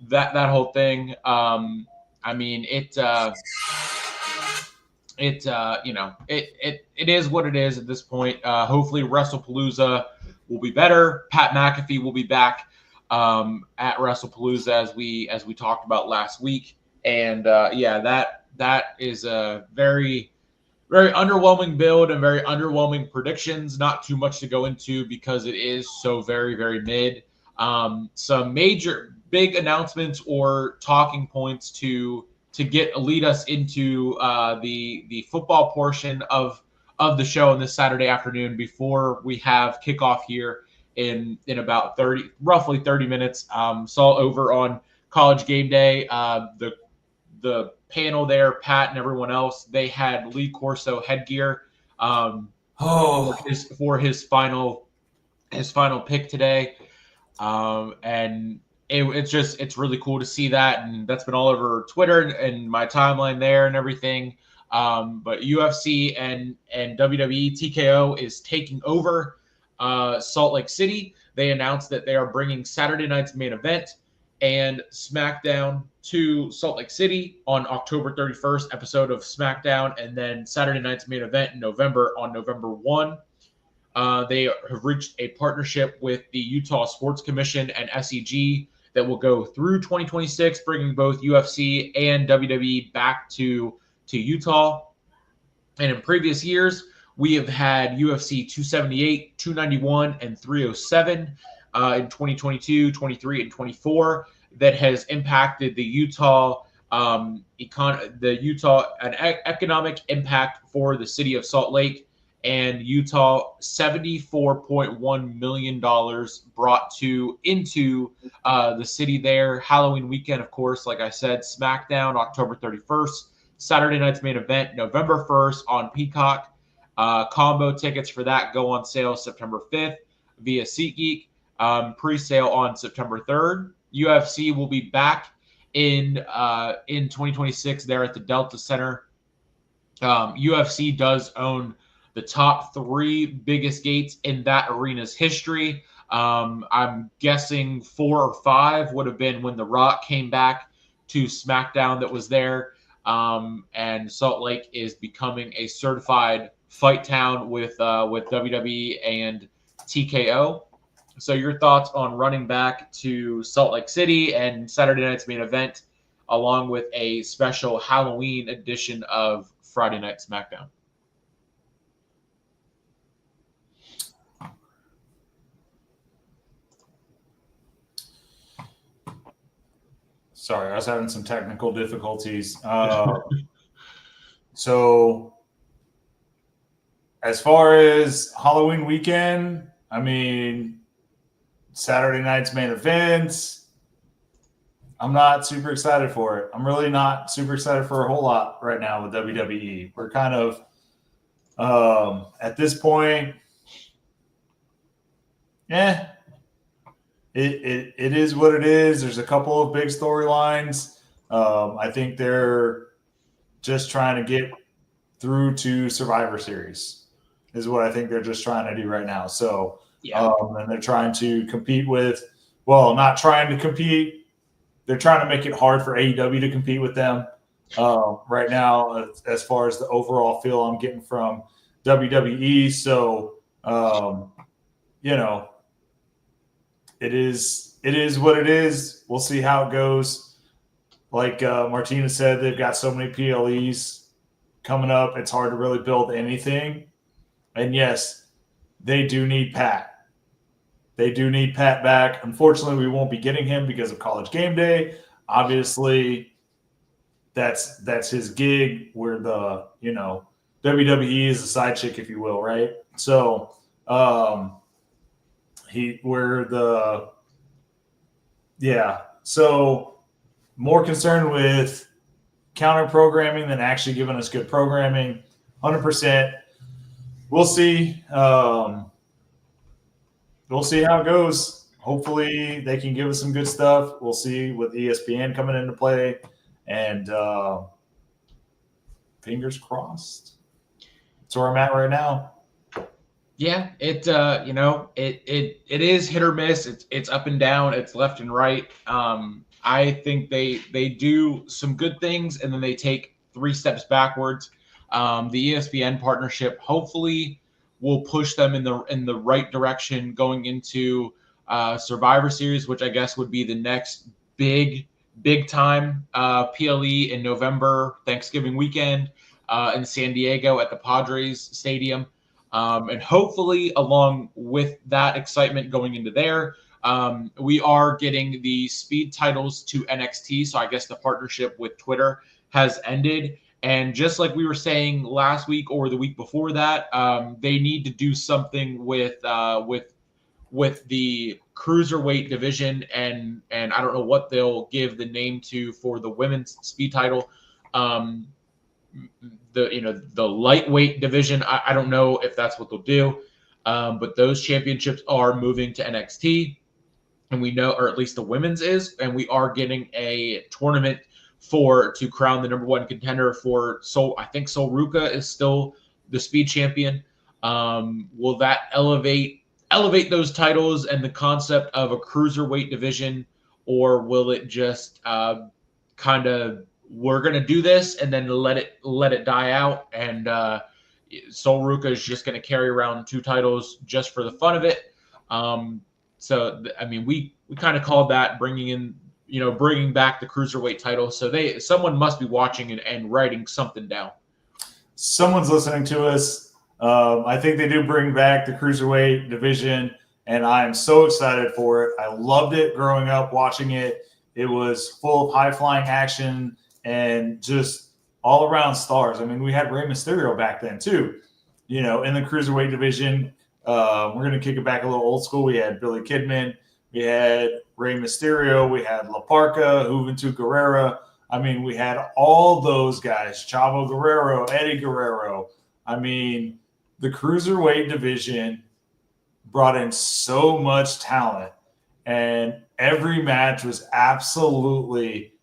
that whole thing. I mean, it is what it is at this point. Hopefully WrestlePalooza will be better. Pat McAfee will be back at WrestlePalooza as we talked about last week, and that is a very, very underwhelming build and very underwhelming predictions. Not too much to go into because it is so very, very mid. Some major big announcements or talking points to lead us into the football portion of the show on this Saturday afternoon before we have kickoff here in about roughly 30 minutes. Saw over on College Game Day, the panel there, Pat and everyone else, they had Lee Corso headgear for his final pick today. And it's really cool to see that, and that's been all over Twitter and my timeline there and everything. But UFC and WWE TKO is taking over Salt Lake City. They announced that they are bringing Saturday night's main event and SmackDown to Salt Lake City on October 31st episode of SmackDown, and then Saturday night's main event in November on November 1. They have reached a partnership with the Utah Sports Commission and SEG that will go through 2026, bringing both UFC and WWE back to Utah. And in previous years, we have had UFC 278, 291, and 307 in 2022, 23, and 24 that has impacted the Utah an economic impact for the city of Salt Lake and Utah. $74.1 million brought into the city there. Halloween weekend, of course, like I said, SmackDown October 31st. Saturday night's main event November 1st on Peacock. Combo tickets for that go on sale September 5th via SeatGeek. Pre-sale on September 3rd. UFC will be back in 2026 there at the Delta Center. UFC does own the top 3 biggest gates in that arena's history. I'm guessing 4 or 5 would have been when The Rock came back to SmackDown that was there. And Salt Lake is becoming a certified fight town with WWE and TKO. So your thoughts on running back to Salt Lake City and Saturday night's main event, along with a special Halloween edition of Friday Night SmackDown? Sorry, I was having some technical difficulties. So as far as Halloween weekend, I mean, Saturday night's main events, I'm not super excited for it. I'm really not super excited for a whole lot right now with WWE. We're kind of at this point, it is what it is. There's a couple of big storylines. I think they're just trying to get through to Survivor Series is what I think they're just trying to do right now. So, and they're trying to compete with, well, not trying to compete. They're trying to make it hard for AEW to compete with them right now, as far as the overall feel I'm getting from WWE. So, it is what it is. We'll see how it goes. Like Martina said, they've got so many PLEs coming up. It's hard to really build anything. And yes, they do need Pat. They do need Pat back. Unfortunately, we won't be getting him because of College Game Day. Obviously, that's his gig. Where the WWE is a side chick, if you will, right? So So more concerned with counter programming than actually giving us good programming. 100%. We'll see. We'll see how it goes. Hopefully they can give us some good stuff. We'll see with ESPN coming into play, and fingers crossed. That's where I'm at right now. Yeah, it is hit or miss. It's up and down. It's left and right. I think they do some good things and then they take 3 steps backwards. The ESPN partnership hopefully will push them in the right direction going into Survivor Series, which I guess would be the next big time PLE in November, Thanksgiving weekend in San Diego at the Padres Stadium. And hopefully, along with that excitement going into there, we are getting the speed titles to NXT. So I guess the partnership with Twitter has ended. And just like we were saying last week or the week before that, they need to do something with the cruiserweight division, and I don't know what they'll give the name to for the women's speed title. The lightweight division, I don't know if that's what they'll do, but those championships are moving to NXT. and we know, or at least the women's is, and we are getting a tournament to crown the number one contender for Sol. I think Sol Ruka is still the speed champion. Will that elevate those titles and the concept of a cruiserweight division, or will it just kind of, we're gonna do this and then let it die out, and Sol Ruka is just gonna carry around 2 titles just for the fun of it? So I mean, we kind of called that bringing back the cruiserweight title. So someone must be watching and writing something down. Someone's listening to us. I think they do bring back the cruiserweight division, and I am so excited for it. I loved it growing up, watching it. It was full of high-flying action and just all-around stars. I mean, we had Rey Mysterio back then too, in the cruiserweight division. We're going to kick it back a little old school. We had Billy Kidman. We had Rey Mysterio. We had La Parka, Juventud Guerrera. I mean, we had all those guys, Chavo Guerrero, Eddie Guerrero. I mean, the cruiserweight division brought in so much talent, and every match was absolutely,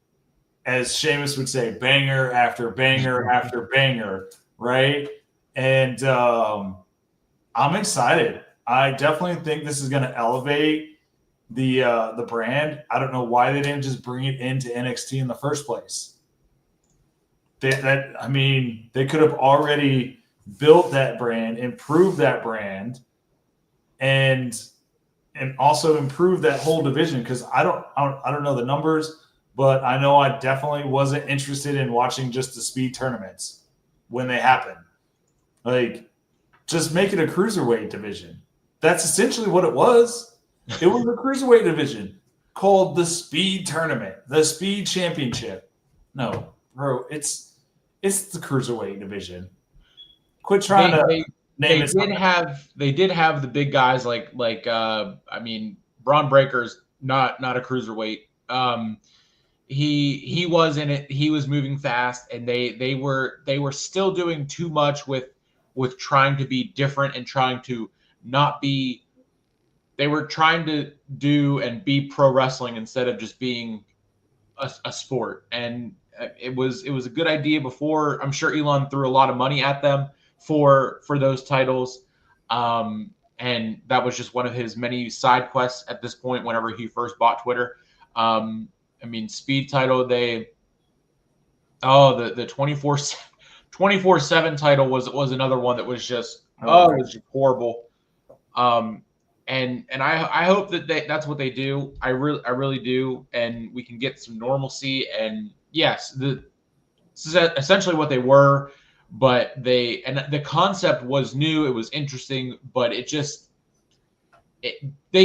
as Sheamus would say, banger after banger after banger, right? And I'm excited. I definitely think this is going to elevate the brand. I don't know why they didn't just bring it into NXT in the first place. They could have already built that brand, improved that brand, and also improved that whole division. Because I don't know the numbers, but I know I definitely wasn't interested in watching just the speed tournaments when they happen. Like, just make it a cruiserweight division. That's essentially what it was. It was a cruiserweight division called the Speed Tournament, the Speed Championship. No, bro, it's the cruiserweight division. Quit trying to name it. They did have the big guys like Braun Breaker's not a cruiserweight. He was in it. He was moving fast, and they were still doing too much with trying to be different and trying to not be. They were trying to do and be pro wrestling instead of just being a sport. And it was a good idea before. I'm sure Elon threw a lot of money at them for those titles. And that was just one of his many side quests at this point whenever he first bought Twitter. Speed title, the 24/7 title was another one that was just it was just horrible. And I hope that's what they do. I really do, and we can get some normalcy. And yes, this is essentially what they were, but the concept was new. It was interesting, but they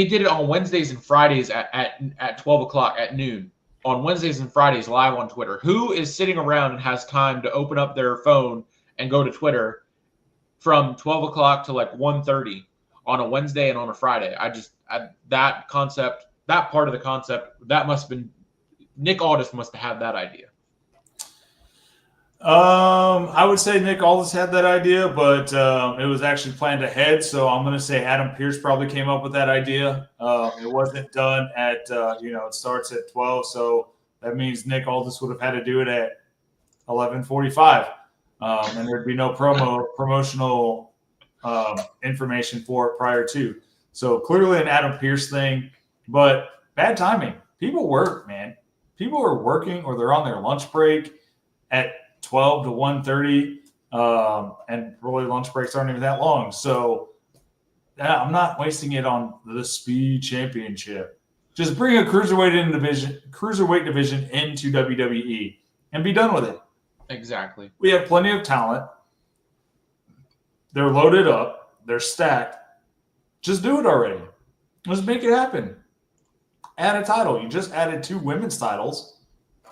did it on Wednesdays and Fridays at 12 o'clock at noon. On Wednesdays and Fridays, live on Twitter. Who is sitting around and has time to open up their phone and go to Twitter from 12 o'clock to like 1:30 on a Wednesday and on a Friday? That concept, that part of the concept, that must have been Nick Aldis must have had that idea. I would say Nick Aldis had that idea, but it was actually planned ahead. So I'm going to say Adam Pearce probably came up with that idea. It wasn't done at, it starts at 12. So that means Nick Aldis would have had to do it at 11:45. And there'd be no promotional information for it prior to. So clearly an Adam Pearce thing, but bad timing. People work, man. People are working or they're on their lunch break at 12 to 1:30, and really lunch breaks aren't even that long. So I'm not wasting it on the Speed Championship. Just bring a cruiserweight division into WWE and be done with it. Exactly. We have plenty of talent. They're loaded up. They're stacked. Just do it already. Let's make it happen. Add a title. You just added 2 women's titles.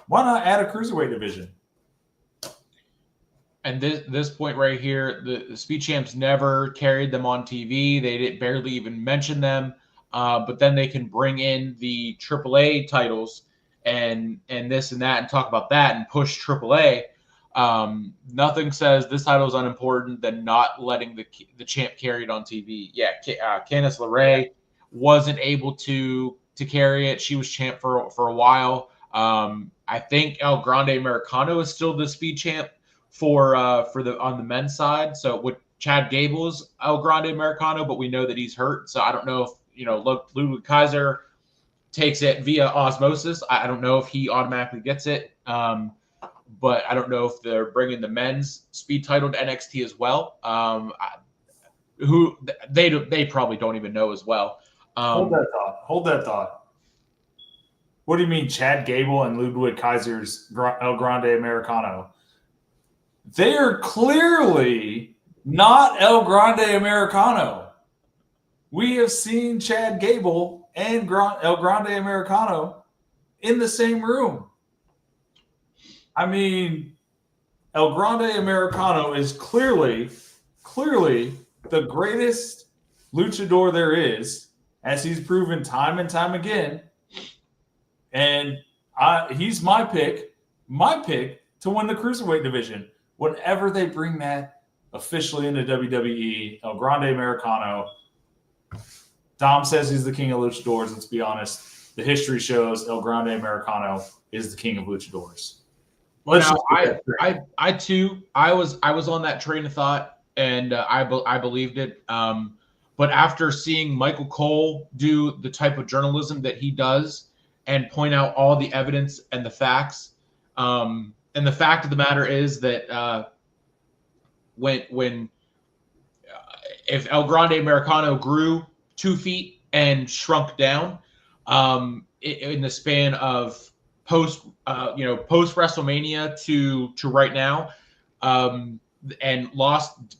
Why not add a cruiserweight division? And this point right here, the Speed Champs never carried them on TV. They didn't barely even mention them. But then they can bring in the AAA titles and this and that and talk about that and push AAA. Nothing says this title is unimportant than not letting the champ carry it on TV. Yeah, Candice LeRae wasn't able to to carry it. She was champ for a while. I think El Grande Americano is still the speed champ on the men's side. So with Chad Gable's El Grande Americano, but we know that he's hurt. So I don't know if Ludwig Kaiser takes it via osmosis. I don't know if he automatically gets it. But I don't know if they're bringing the men's speed title to NXT as well. They probably don't even know as well. Hold that thought. What do you mean, Chad Gable and Ludwig Kaiser's El Grande Americano? They are clearly not El Grande Americano. We have seen Chad Gable and El Grande Americano in the same room. I mean, El Grande Americano is clearly the greatest luchador there is, as he's proven time and time again. And he's my pick to win the Cruiserweight division. Whenever they bring that officially into WWE, El Grande Americano, Dom says he's the king of luchadors. Let's be honest. The history shows El Grande Americano is the king of luchadors. I too was on that train of thought, and I believed it. But after seeing Michael Cole do the type of journalism that he does and point out all the evidence and the facts, and the fact of the matter is that if El Grande Americano grew 2 feet and shrunk down in the span of post WrestleMania to right now, and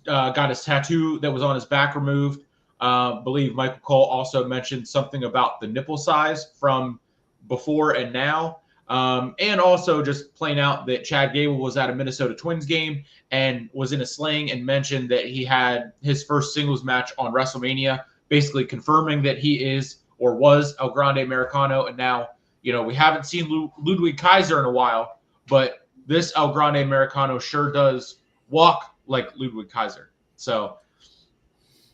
got his tattoo that was on his back removed. Believe Michael Cole also mentioned something about the nipple size from before and now, and also just playing out that Chad Gable was at a Minnesota Twins game and was in a sling and mentioned that he had his first singles match on WrestleMania, basically confirming that he is or was El Grande Americano. And now, we haven't seen Ludwig Kaiser in a while, but this El Grande Americano sure does walk like Ludwig Kaiser. So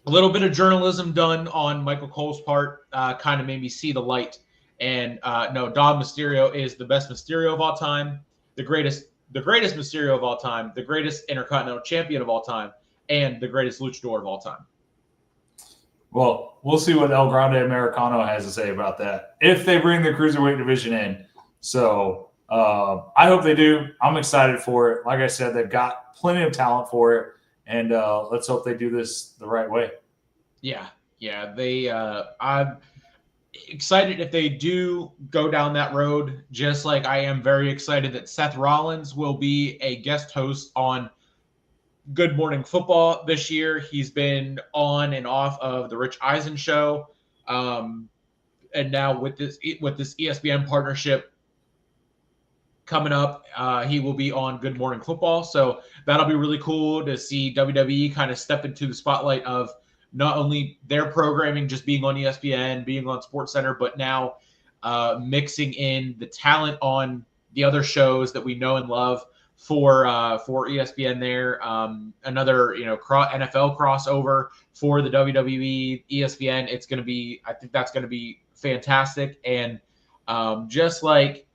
a little bit of journalism done on Michael Cole's part kind of made me see the light. And no, Dom Mysterio is the best Mysterio of all time, the greatest Mysterio of all time, the greatest Intercontinental Champion of all time, and the greatest luchador of all time. Well, we'll see what El Grande Americano has to say about that if they bring the Cruiserweight division in. So I hope they do. I'm excited for it. Like I said, they've got plenty of talent for it, and let's hope they do this the right way. Yeah. I'm excited if they do go down that road, just like I am very excited that Seth Rollins will be a guest host on Good Morning Football this year. He's been on and off of the Rich Eisen show, and now with this ESPN partnership coming up, he will be on Good Morning Football. So that'll be really cool to see WWE kind of step into the spotlight of not only their programming just being on ESPN, being on SportsCenter, but now mixing in the talent on the other shows that we know and love for ESPN there. Another, NFL crossover for the WWE, ESPN. I think that's going to be fantastic. And just like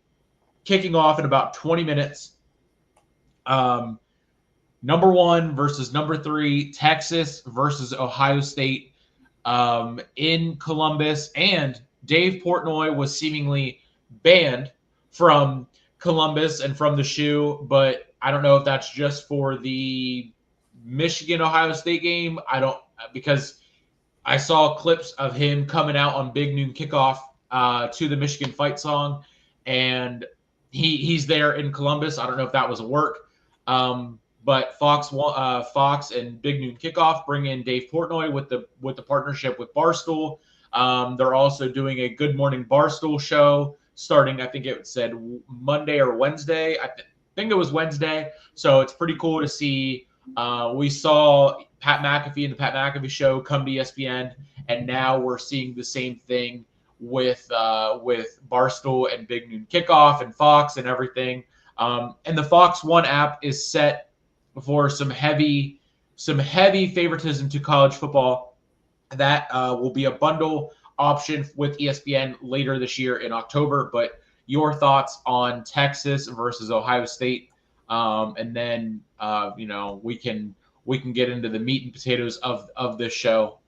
kicking off in about 20 minutes, number 1 versus number 3, Texas versus Ohio State in Columbus. And Dave Portnoy was seemingly banned from Columbus and from the shoe, but I don't know if that's just for the Michigan-Ohio State game. Because I saw clips of him coming out on Big Noon Kickoff to the Michigan fight song, and he's there in Columbus. I don't know if that was a work. But Fox and Big Noon Kickoff bring in Dave Portnoy with the partnership with Barstool. They're also doing a Good Morning Barstool show starting, I think it said Monday or Wednesday. I think it was Wednesday. So it's pretty cool to see. We saw Pat McAfee and the Pat McAfee show come to ESPN, and now we're seeing the same thing with Barstool and Big Noon Kickoff and Fox and everything. And the Fox One app is set for some heavy favoritism to college football. That will be a bundle option with ESPN later this year in October. But your thoughts on Texas versus Ohio State, and then we can get into the meat and potatoes of this show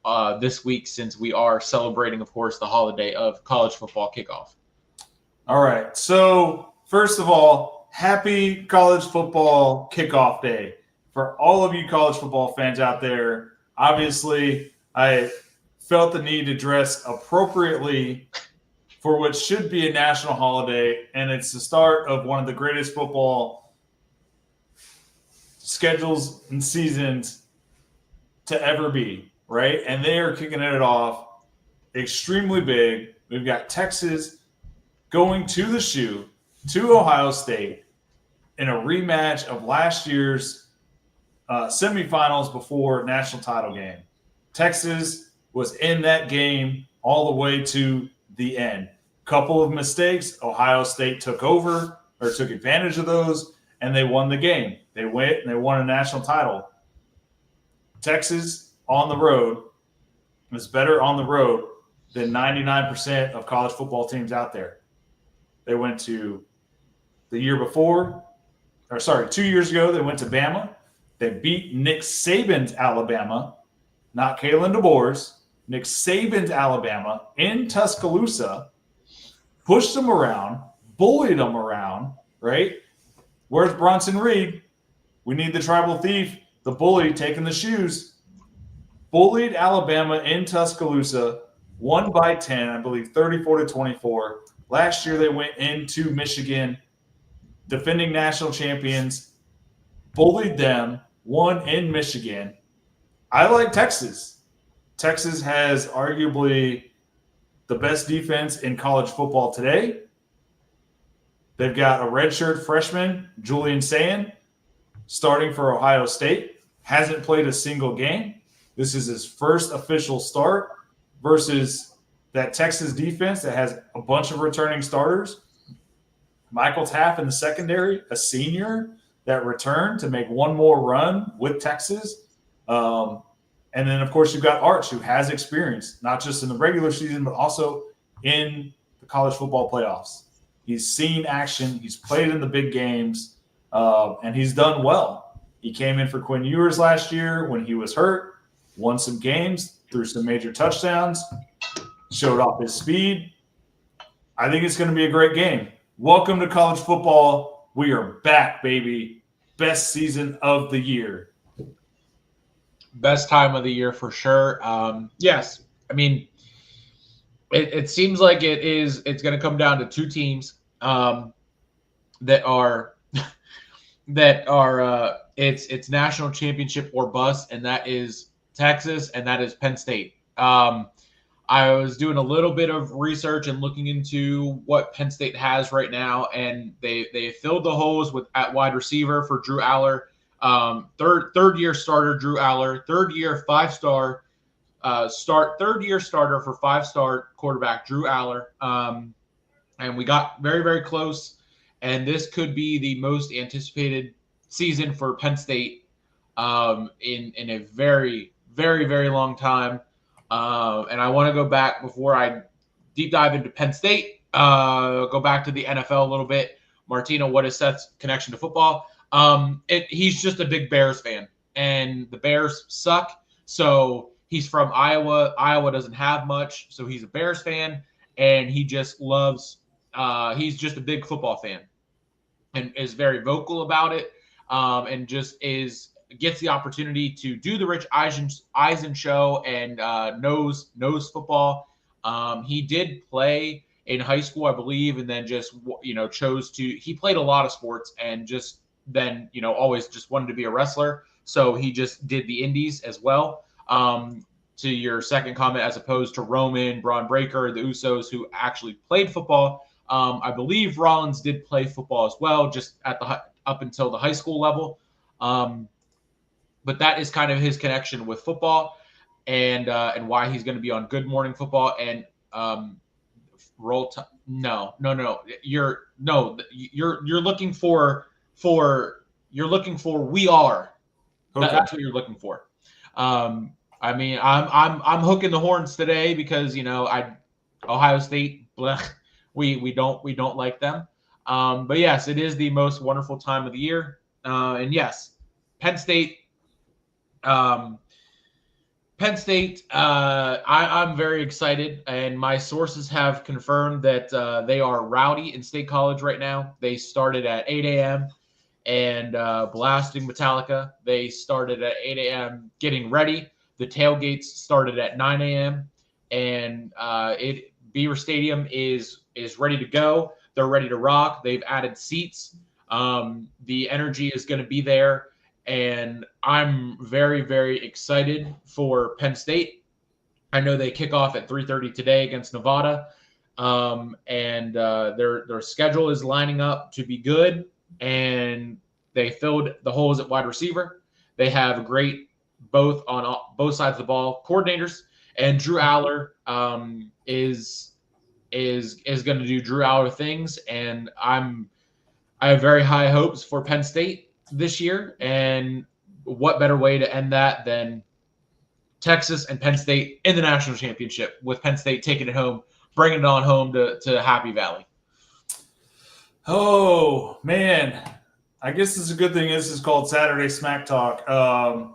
this week, since we are celebrating, of course, the holiday of college football kickoff. All right. So first of all, happy college football kickoff day for all of you college football fans out there. Obviously, I felt the need to dress appropriately for what should be a national holiday, and it's the start of one of the greatest football schedules and seasons to ever be, right? And they are kicking it off extremely big. We've got Texas going to the shoe to Ohio State in a rematch of last year's semifinals before national title game. Texas was in that game all the way to the end. Couple of mistakes. Ohio State took over or took advantage of those, and they won the game. They went and they won a national title. Texas on the road is better on the road than 99% of college football teams out there. They went to the year before, 2 years ago, they went to Bama. They beat Nick Saban's Alabama, not Kalen DeBoer's, Nick Saban's Alabama in Tuscaloosa, pushed them around, bullied them around, right? Where's Bronson Reed? We need the tribal thief, the bully taking the shoes. Bullied Alabama in Tuscaloosa, won by 10, I believe 34-24. Last year they went into Michigan, defending national champions, bullied them, won in Michigan. I like Texas. Texas has arguably the best defense in college football today. They've got a redshirt freshman, Julian Sayin, starting for Ohio State. Hasn't played a single game. This is his first official start versus that Texas defense that has a bunch of returning starters. Michael Taft in the secondary, a senior that returned to make one more run with Texas. And then, of course, you've got Arch, who has experience, not just in the regular season, but also in the college football playoffs. He's seen action. He's played in the big games, and he's done well. He came in for Quinn Ewers last year when he was hurt, won some games, threw some major touchdowns, showed off his speed. I think it's going to be a great game. Welcome to college football. We are back, baby. Best season of the year. Best time of the year for sure. Yes, I mean, it seems like it's going to come down to two teams that are it's national championship or bust, and that is Texas and that is Penn State. I was doing a little bit of research and looking into what Penn State has right now, and they filled the holes at wide receiver for Drew Aller. Third year starter Drew Aller, third year starter for 5-star quarterback Drew Aller. And we got very, very close, and this could be the most anticipated season for Penn State in a very, very, very long time. And I want to go back before I deep dive into Penn State, go back to the NFL a little bit. Martino, what is Seth's connection to football? He's just a big Bears fan, and the Bears suck. So he's from Iowa. Iowa doesn't have much, so he's a Bears fan, and he just loves. He's just a big football fan, and is very vocal about it, and just gets the opportunity to do the Rich Eisen show and knows football. He did play in high school, I believe, and then just chose to. He played a lot of sports and just. Then always just wanted to be a wrestler, so he just did the indies as well. To your second comment, as opposed to Roman, Braun Breaker, the Usos, who actually played football, I believe Rollins did play football as well, just at up until the high school level. But that is kind of his connection with football, and why he's going to be on Good Morning Football and No. You're looking for. You're looking for We Are. Okay. That's what you're looking for. I mean, I'm hooking the horns today because Ohio State, blech, we don't like them. But yes, it is the most wonderful time of the year. And yes, Penn State. Um, Penn State, I'm very excited, and my sources have confirmed that they are rowdy in State College right now. They started at 8 a.m. and blasting Metallica. They started at 8 a.m. getting ready. The tailgates started at 9 a.m. and Beaver Stadium is ready to go. They're ready to rock. They've added seats. The energy is going to be there. And I'm very, very excited for Penn State. I know they kick off at 3:30 today against Nevada, and their schedule is lining up to be good. And they filled the holes at wide receiver. They have great both both sides of the ball coordinators, and Drew Aller is going to do Drew Aller things, and I have very high hopes for Penn State this year, and what better way to end that than Texas and Penn State in the national championship, with Penn State taking it home, bringing it on home to Happy Valley. Oh, man. I guess this is a good thing. This is called Saturday SmackTalk,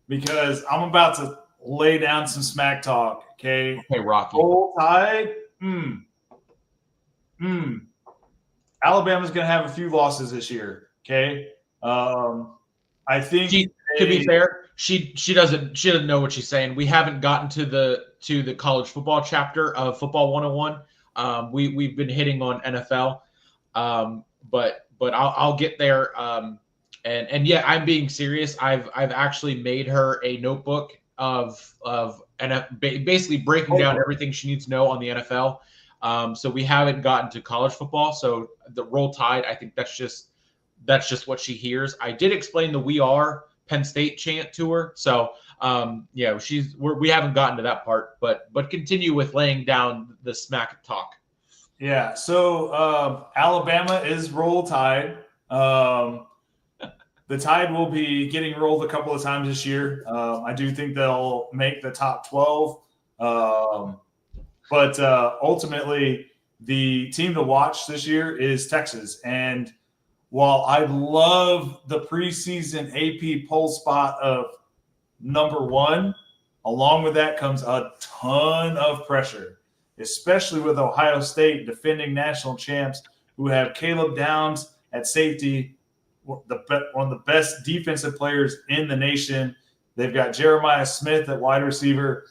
because I'm about to lay down some Smack Talk, okay? Okay, Rocky. Roll Tide. Alabama's going to have a few losses this year, okay? I think to be fair, she doesn't know what she's saying. We haven't gotten to the college football chapter of Football 101. We've been hitting on NFL, but I'll get there. And yeah, I'm being serious. I've actually made her a notebook of basically breaking down everything she needs to know on the NFL. So we haven't gotten to college football. So the Roll Tide, I think that's just what she hears. I did explain the "We Are Penn State" chant to her. So yeah, we haven't gotten to that part, but continue with laying down the Smack Talk. Yeah. So Alabama is Roll Tide. The Tide will be getting rolled a couple of times this year. I do think they'll make the top 12. But ultimately, the team to watch this year is Texas. And while I love the preseason AP poll spot of number 1, along with that comes a ton of pressure, especially with Ohio State defending national champs who have Caleb Downs at safety, one of the best defensive players in the nation. They've got Jeremiah Smith at wide receiver,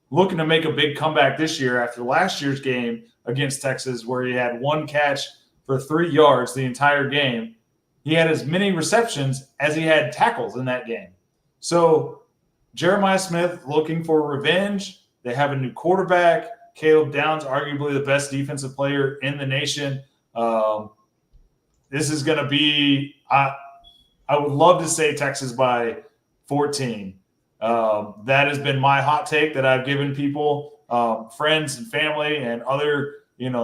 looking to make a big comeback this year after last year's game against Texas, where he had 1 catch for 3 yards the entire game. He had as many receptions as he had tackles in that game. So Jeremiah Smith looking for revenge. They have a new quarterback. Caleb Downs, arguably the best defensive player in the nation. This is going to be I would love to say Texas by 14. That has been my hot take that I've given people, friends and family and other,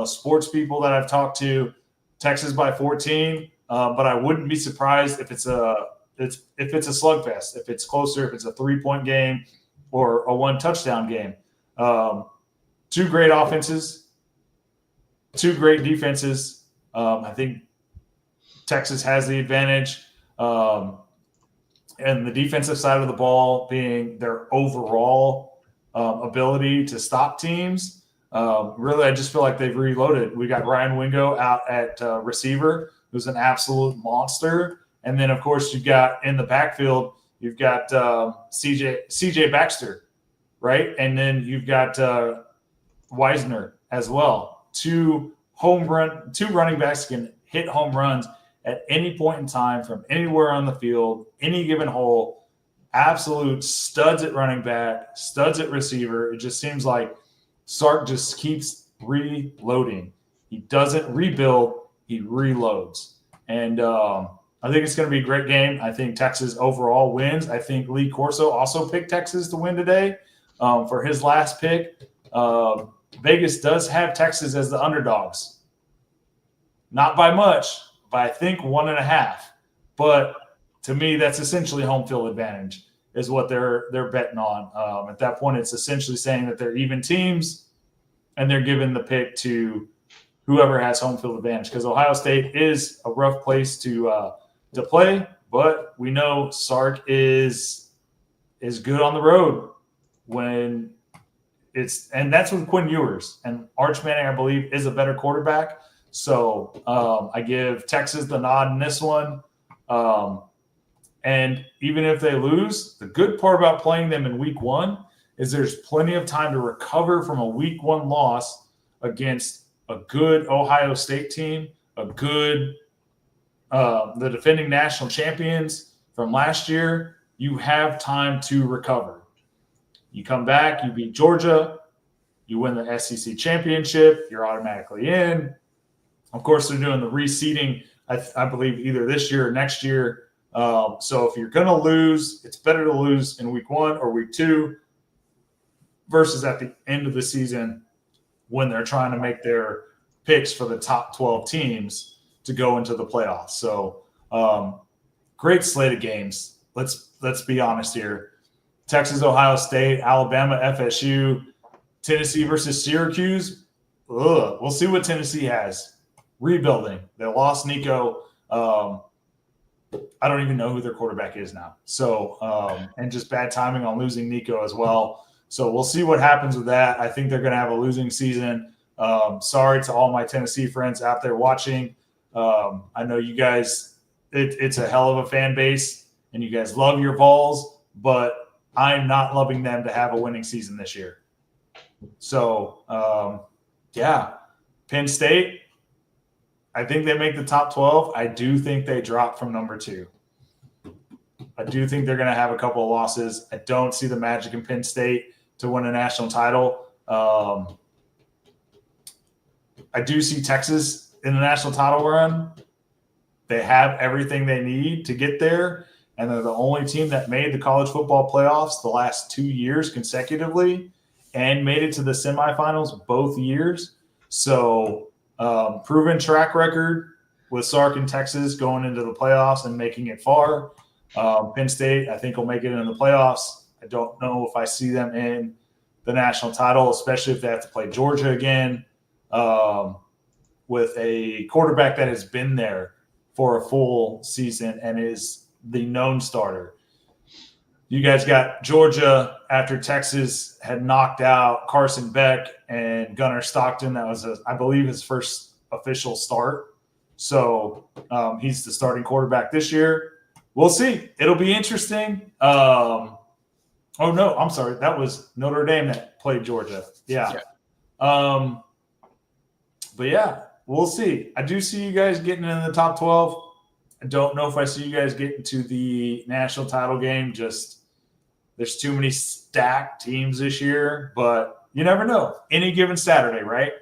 sports people that I've talked to. Texas by 14, but I wouldn't be surprised if it's a slugfest, if it's closer, if it's a 3-point game or a 1-touchdown game. 2 great offenses, 2 great defenses. I think Texas has the advantage. And the defensive side of the ball being their overall ability to stop teams. Really, I just feel like they've reloaded. We got Ryan Wingo out at receiver, who's an absolute monster. And then, of course, you've got in the backfield, you've got CJ Baxter, right? And then you've got Wisner as well. 2 running backs can hit home runs at any point in time from anywhere on the field, any given hole. Absolute studs at running back, studs at receiver. It just seems like Sark just keeps reloading. He doesn't rebuild, he reloads. And I think it's going to be a great game. I think Texas overall wins. I think Lee Corso also picked Texas to win today for his last pick. Vegas does have Texas as the underdogs. Not by much, but I think 1.5. But to me, that's essentially home field advantage. is what they're betting on. At that point, it's essentially saying that they're even teams, and they're giving the pick to whoever has home field advantage, because Ohio State is a rough place to play, but we know Sark is good on the road when and that's with Quinn Ewers, and Arch Manning, I believe, is a better quarterback. So I give Texas the nod in this one. And even if they lose, the good part about playing them in week 1 is there's plenty of time to recover from a week 1 loss against a good Ohio State team, the defending national champions from last year. You have time to recover. You come back, you beat Georgia, you win the SEC championship, you're automatically in. Of course, they're doing the reseeding, I believe, either this year or next year. So if you're going to lose, it's better to lose in week 1 or week 2 versus at the end of the season when they're trying to make their picks for the top 12 teams to go into the playoffs. So great slate of games. Let's be honest here. Texas, Ohio State, Alabama, FSU, Tennessee versus Syracuse. We'll see what Tennessee has. Rebuilding. They lost Nico. I don't even know who their quarterback is now. So, and just bad timing on losing Nico as well. So we'll see what happens with that. I think they're going to have a losing season. Sorry to all my Tennessee friends out there watching. I know you guys, it's a hell of a fan base, and you guys love your Vols, but I'm not loving them to have a winning season this year. So, Penn State, I think they make the top 12. I do think they drop from number 2. I do think they're going to have a couple of losses. I don't see the magic in Penn State to win a national title. I do see Texas in the national title run. They have everything they need to get there, and they're the only team that made the college football playoffs the last 2 years consecutively and made it to the semifinals both years. So proven track record with Sark in Texas going into the playoffs and making it far. Penn State, I think, will make it into the playoffs. I don't know if I see them in the national title, especially if they have to play Georgia again with a quarterback that has been there for a full season and is the known starter. You guys got Georgia after Texas had knocked out Carson Beck and Gunnar Stockton. That was, I believe, his first official start. So he's the starting quarterback this year. We'll see. It'll be interesting. Oh, no, I'm sorry. That was Notre Dame that played Georgia. Yeah. But, yeah, we'll see. I do see you guys getting in the top 12. I don't know if I see you guys getting to the national title game. Just there's too many stacked teams this year, but you never know. Any given Saturday, right?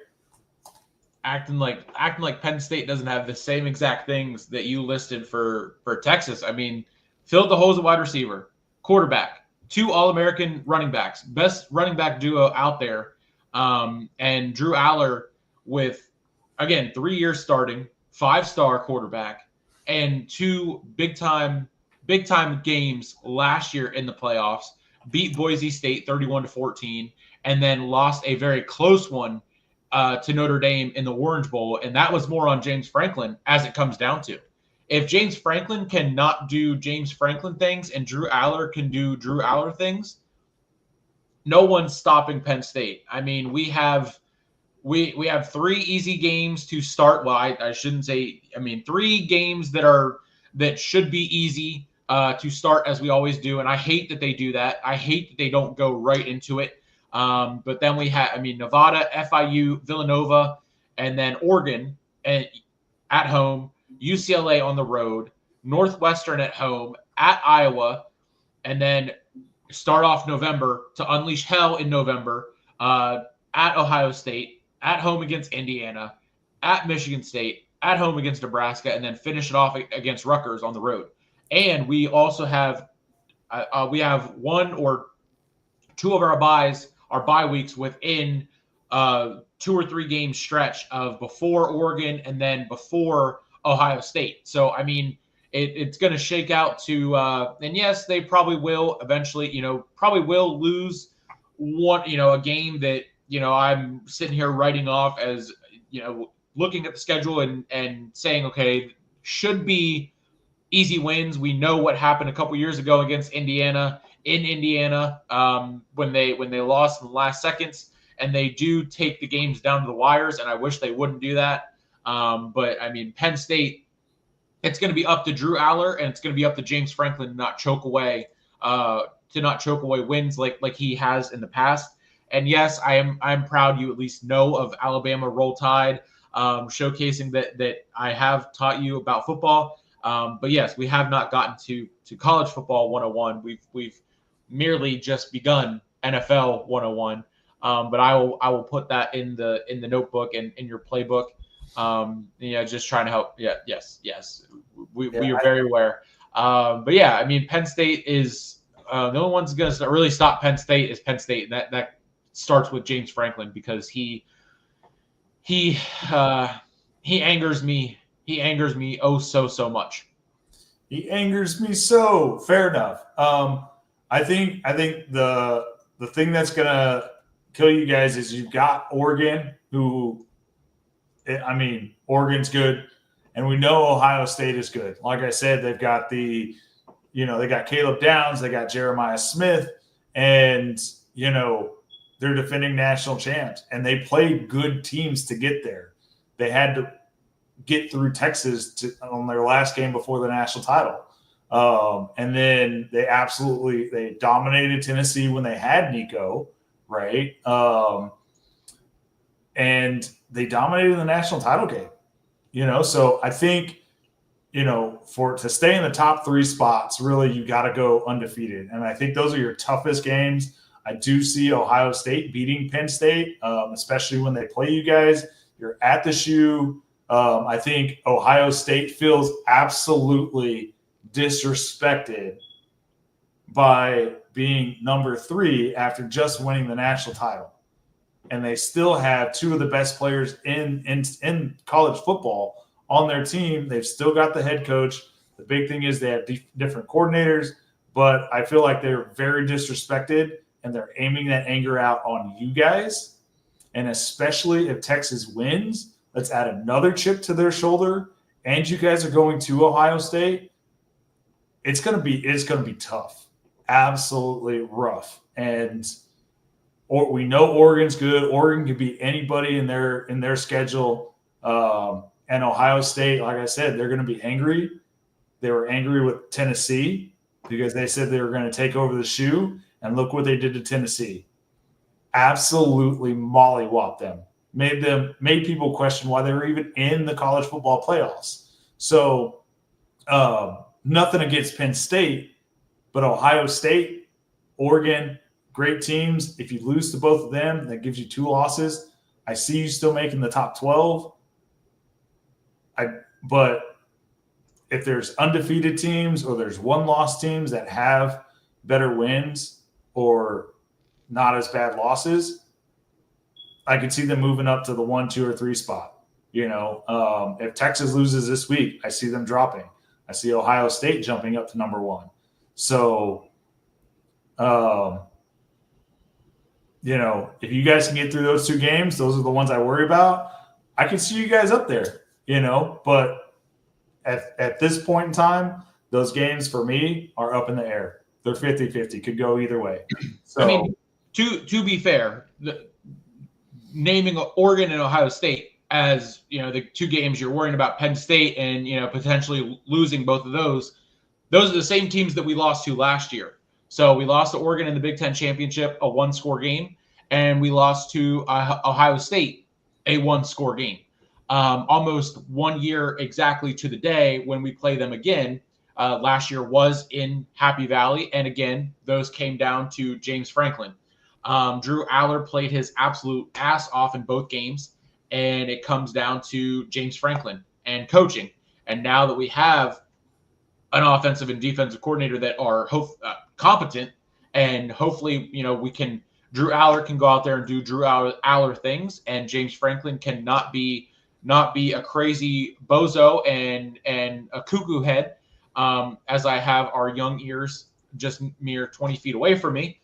Acting like Penn State doesn't have the same exact things that you listed for Texas. I mean, filled the holes at wide receiver, quarterback, 2 All-American running backs, best running back duo out there, and Drew Aller with, again, 3 years starting, 5-star quarterback, and 2 big time games last year in the playoffs, beat Boise State 31-14, and then lost a very close one to Notre Dame in the Orange Bowl, and that was more on James Franklin, as it comes down to. If James Franklin cannot do James Franklin things and Drew Aller can do Drew Aller things, no one's stopping Penn State. I mean, we have 3 easy games to start. Well, I shouldn't say. I mean, 3 games that should be easy to start, as we always do. And I hate that they do that. I hate that they don't go right into it. But then we have, Nevada, FIU, Villanova, and then Oregon at home, UCLA on the road, Northwestern at home, at Iowa, and then start off November to unleash hell in November at Ohio State, at home against Indiana, at Michigan State, at home against Nebraska, and then finish it off against Rutgers on the road. And we also have 1 or 2 of our bye weeks within 2 or 3 game stretch of before Oregon and then before Ohio State. So, I mean, it's going to shake out to, and yes, they probably will eventually, probably will lose one, a game that, I'm sitting here writing off as, looking at the schedule and saying, okay, should be easy wins. We know what happened a couple years ago against Indiana in Indiana when they lost in the last seconds, and they do take the games down to the wires, and I wish they wouldn't do that. But I mean, Penn State, it's going to be up to Drew Aller, and it's going to be up to James Franklin to not choke away wins like he has in the past. And yes, I'm proud you at least know of Alabama Roll Tide, showcasing that I have taught you about football. But yes, we have not gotten to college football 101. We've merely just begun NFL 101. But I will put that in the notebook and in your playbook. Just trying to help. Yeah, yes. We are very aware. But yeah, I mean, Penn State is the only one's going to really stop Penn State is Penn State. That starts with James Franklin, because he angers me. He angers me so much. He angers me so. Fair enough. I think the thing that's gonna kill you guys is you've got Oregon, who, I mean, Oregon's good, and we know Ohio State is good. Like I said, they've got they got Caleb Downs, they got Jeremiah Smith, and they're defending national champs, and they played good teams to get there. They had to get through Texas on their last game before the national title. And then they dominated Tennessee when they had Nico, right? And they dominated the national title game, So I think, to stay in the top 3 spots, really, you got to go undefeated. And I think those are your toughest games. I do see Ohio State beating Penn State, especially when they play you guys. You're at the shoe. I think Ohio State feels absolutely disrespected by being number 3 after just winning the national title. And they still have 2 of the best players in college football on their team. They've still got the head coach. The big thing is they have different coordinators, but I feel like they're very disrespected, and they're aiming that anger out on you guys. And especially if Texas wins, let's add another chip to their shoulder, and you guys are going to Ohio State. It's gonna be tough, absolutely rough. And we know Oregon's good. Oregon could beat anybody in their schedule. And Ohio State, like I said, they're going to be angry. They were angry with Tennessee because they said they were going to take over the shoe, and look what they did to Tennessee. Absolutely mollywopped them. Made people question why they were even in the college football playoffs. So nothing against Penn State, but Ohio State, Oregon, great teams. If you lose to both of them, that gives you 2 losses. I see you still making the top 12. But if there's undefeated teams or there's 1-loss teams that have better wins or not as bad losses, I could see them moving up to the 1, 2, or 3 spot. If Texas loses this week, I see them dropping. I see Ohio State jumping up to number 1. So, if you guys can get through those 2 games, those are the ones I worry about. I can see you guys up there, but at this point in time, those games for me are up in the air. They're 50-50, could go either way. So, I mean, to be fair, naming Oregon and Ohio State as, the 2 games you're worrying about Penn State and, potentially losing both of those are the same teams that we lost to last year. So we lost to Oregon in the Big Ten Championship, a 1-score game, and we lost to Ohio State, a 1-score game. Almost 1 year exactly to the day when we play them again. Last year was in Happy Valley, and again, those came down to James Franklin. Drew Aller played his absolute ass off in both games, and it comes down to James Franklin and coaching. And now that we have an offensive and defensive coordinator that are competent, and hopefully, Drew Aller can go out there and do Drew Aller things, and James Franklin cannot be a crazy bozo and a cuckoo head, as I have our young ears just mere 20 feet away from me.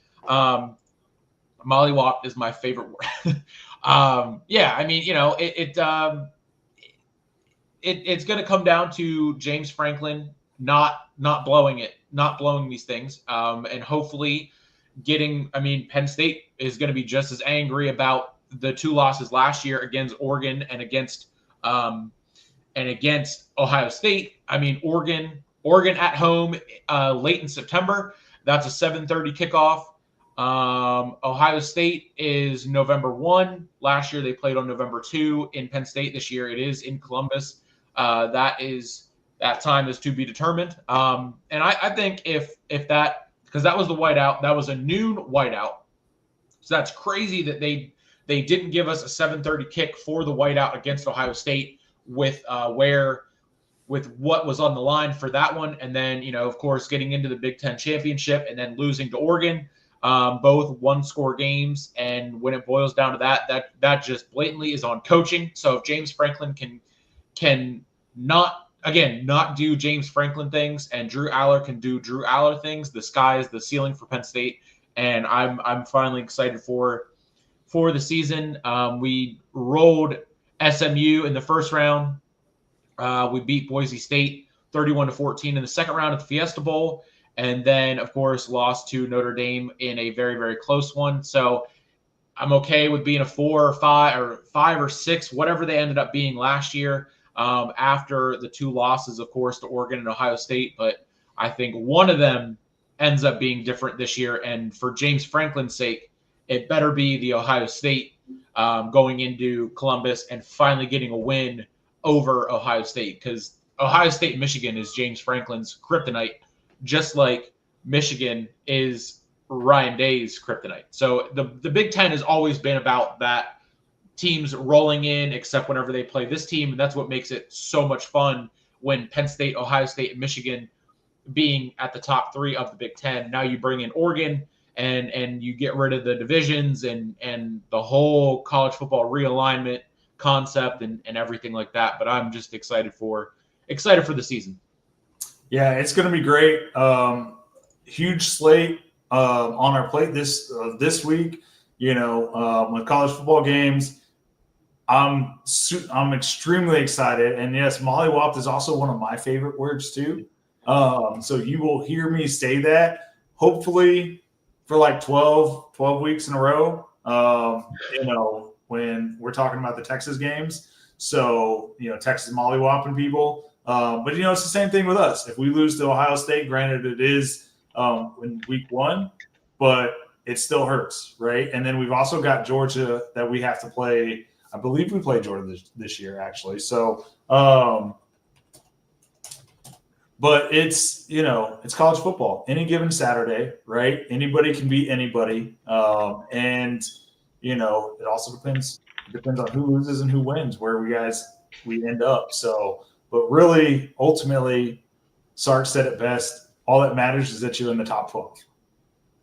Mollywop is my favorite word. Yeah, I mean, it's going to come down to James Franklin not blowing these things, and hopefully getting. I mean, Penn State is going to be just as angry about the 2 losses last year against Oregon and against Ohio State. I mean, Oregon at home late in September. That's a 7:30 kickoff. Ohio State is November 1. Last year they played on November 2 in Penn State. This year it is in Columbus. That time is to be determined. And I think if that, because that was the whiteout, that was a noon whiteout. So that's crazy that they didn't give us a 7:30 kick for the whiteout against Ohio State with what was on the line for that one. And then, of course, getting into the Big Ten championship and then losing to Oregon, both 1-score games. And when it boils down to that just blatantly is on coaching. So if James Franklin can not do James Franklin things and Drew Aller can do Drew Aller things, the sky is the ceiling for Penn State. And I'm finally excited for the season. We rolled SMU in the first round. We beat Boise State 31-14 in the second round at the Fiesta Bowl, and then of course lost to Notre Dame in a very, very close one. So I'm okay with being a 4 or 5 or 5 or 6, whatever they ended up being last year, after the 2 losses, of course, to Oregon and Ohio State. But I think one of them ends up being different this year, and for James Franklin's sake, it better be the Ohio State going into Columbus and finally getting a win over Ohio State, because Ohio State and Michigan is James Franklin's kryptonite, just like Michigan is Ryan Day's kryptonite. So the Big Ten has always been about that, teams rolling in, except whenever they play this team, and that's what makes it so much fun when Penn State, Ohio State, and Michigan being at the top 3 of the Big Ten. Now you bring in Oregon, and you get rid of the divisions and the whole college football realignment concept and everything like that. But I'm just excited for the season. Yeah, it's going to be great. Huge slate on our plate this week. With college football games, I'm extremely excited. And yes, mollywop is also one of my favorite words too. So you will hear me say that hopefully for like 12 weeks in a row. When we're talking about the Texas games. So, Texas mollywopping people. But, it's the same thing with us. If we lose to Ohio State, granted it is in week 1, but it still hurts, right? And then we've also got Georgia that we have to play. I believe we play Georgia this year, actually. So, but it's, it's college football. Any given Saturday, right? Anybody can beat anybody. And it also depends on who loses and who wins, where we end up. So, but really, ultimately, Sark said it best. All that matters is that you're in the top 12.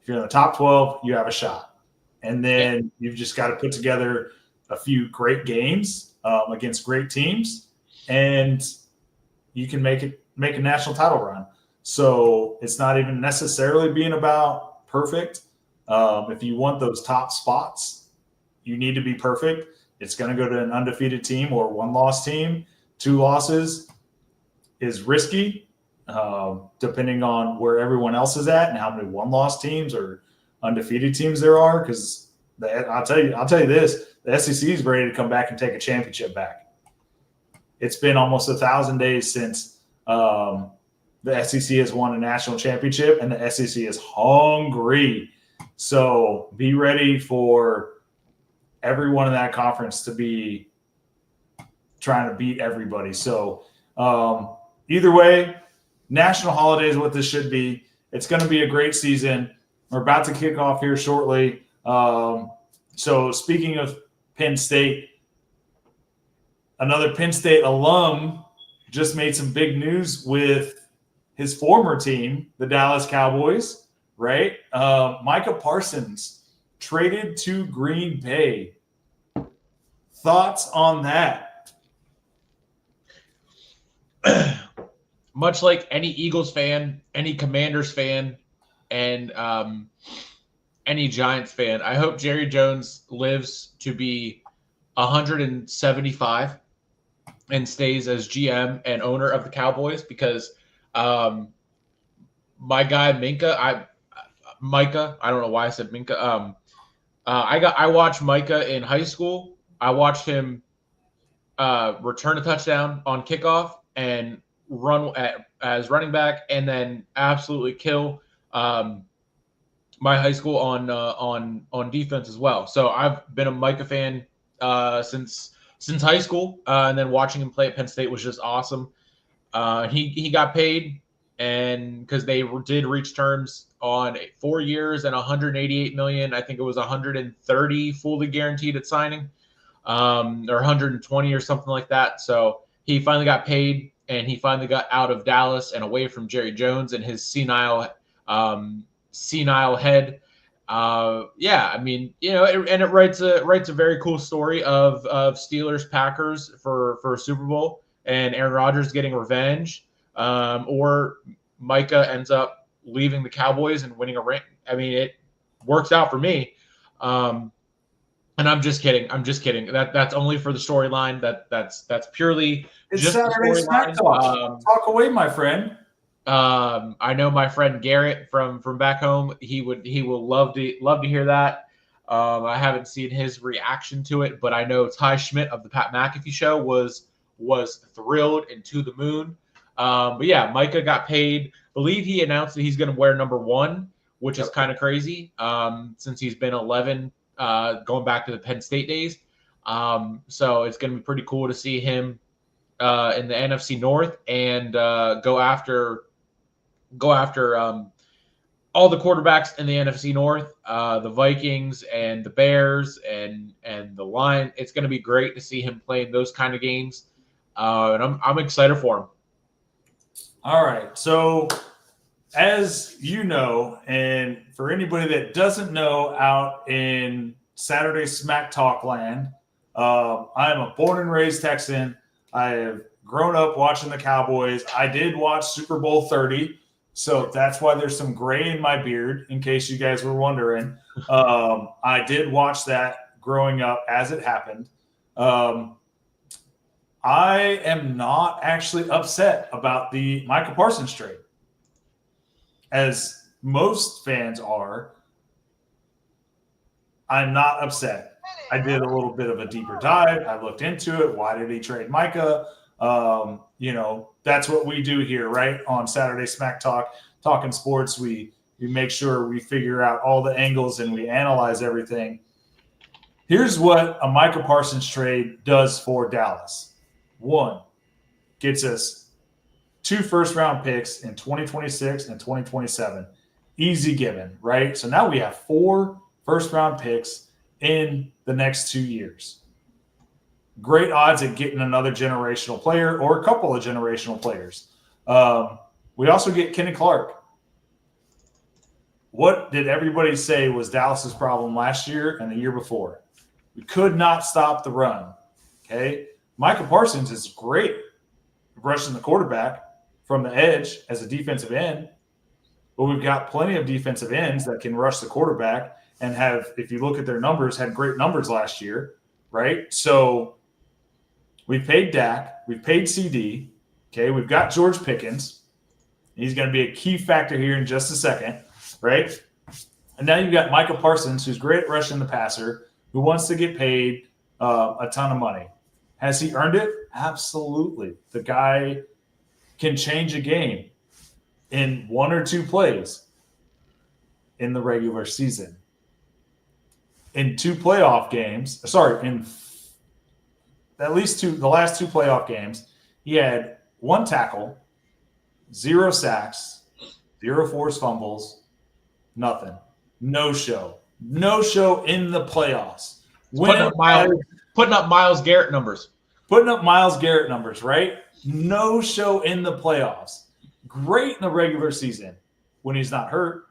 If you're in the top 12, you have a shot. And then you've just got to put together a few great games against great teams, and you can make a national title run. So it's not even necessarily being about perfect. If you want those top spots, you need to be perfect. It's going to go to an undefeated team or 1-loss team. 2 losses is risky, depending on where everyone else is at and how many 1-loss teams or undefeated teams there are. Because I'll tell you this: the SEC is ready to come back and take a championship back. It's been almost 1,000 days since the SEC has won a national championship, and the SEC is hungry. So be ready for everyone in that conference to be trying to beat everybody. So either way, national holiday is what this should be. It's going to be a great season. We're about to kick off here shortly. So speaking of Penn State, another Penn State alum just made some big news with his former team, the Dallas Cowboys, right? Micah Parsons traded to Green Bay. Thoughts on that? much like any Eagles fan, any Commanders fan, and any Giants fan, I hope Jerry Jones lives to be 175 and stays as GM and owner of the Cowboys, because my guy Micah, I don't know why I said Minka. I watched Micah in high school. I watched him return a touchdown on kickoff and run as running back, and then absolutely kill my high school on defense as well. So I've been a Micah fan since high school, and then watching him play at Penn State was just awesome. He got paid, and because they did reach terms on 4 years and 188 million. I think it was 130 fully guaranteed at signing, or 120 or something like that. So he finally got paid, and he finally got out of Dallas and away from Jerry Jones and his senile head. Yeah, I mean, it writes a very cool story of Steelers Packers for Super Bowl, and Aaron Rodgers getting revenge, or Micah ends up leaving the Cowboys and winning a ring. I mean, it works out for me. And I'm just kidding. That's only for the storyline. That's purely it's just Saturday the storyline. Talk away, my friend. I know my friend Garrett from back home. He will love to hear that. I haven't seen his reaction to it, but I know Ty Schmidt of the Pat McAfee Show was thrilled and to the moon. But yeah, Micah got paid. Believe he announced that he's going to wear number 1, which is kind of crazy, since he's been 11, going back to the Penn State days. So it's going to be pretty cool to see him in the NFC North and go after all the quarterbacks in the NFC North, the Vikings and the Bears and the Lions. It's going to be great to see him playing those kind of games, and I'm excited for him. All right. So, as you know, and for anybody that doesn't know out in Saturday SmackTalk land, I am a born and raised Texan. I have grown up watching the Cowboys. I did watch Super Bowl 30, so that's why there's some gray in my beard, in case you guys were wondering. I did watch that growing up as it happened. I am not actually upset about the Micah Parsons trade, as most fans are. I'm not upset. I did a little bit of a deeper dive. I looked into it. Why did he trade Micah? That's what we do here, right? On Saturday SmackTalk, talking sports, we make sure we figure out all the angles and we analyze everything. Here's what a Micah Parsons trade does for Dallas. 1, gets us 2 first-round picks in 2026 and 2027. Easy given, right? So now we have 4 first-round picks in the next 2 years. Great odds at getting another generational player or a couple of generational players. We also get Kenny Clark. What did everybody say was Dallas's problem last year and the year before? We could not stop the run, okay? Micah Parsons is great rushing the quarterback from the edge as a defensive end, but we've got plenty of defensive ends that can rush the quarterback and have, if you look at their numbers, had great numbers last year, right? So we've paid Dak, we've paid CD, okay? We've got George Pickens. He's going to be a key factor here in just a second, right? And now you've got Micah Parsons, who's great at rushing the passer, who wants to get paid a ton of money. Has he earned it? Absolutely. The guy can change a game in 1 or 2 plays in the regular season. In 2 playoff games, in at least the last 2 playoff games, he had 1 tackle, 0 sacks, 0 forced fumbles, nothing. No show. No show in the playoffs. Putting up Myles Garrett numbers. Putting up Myles Garrett numbers, right? No show in the playoffs. Great in the regular season when he's not hurt,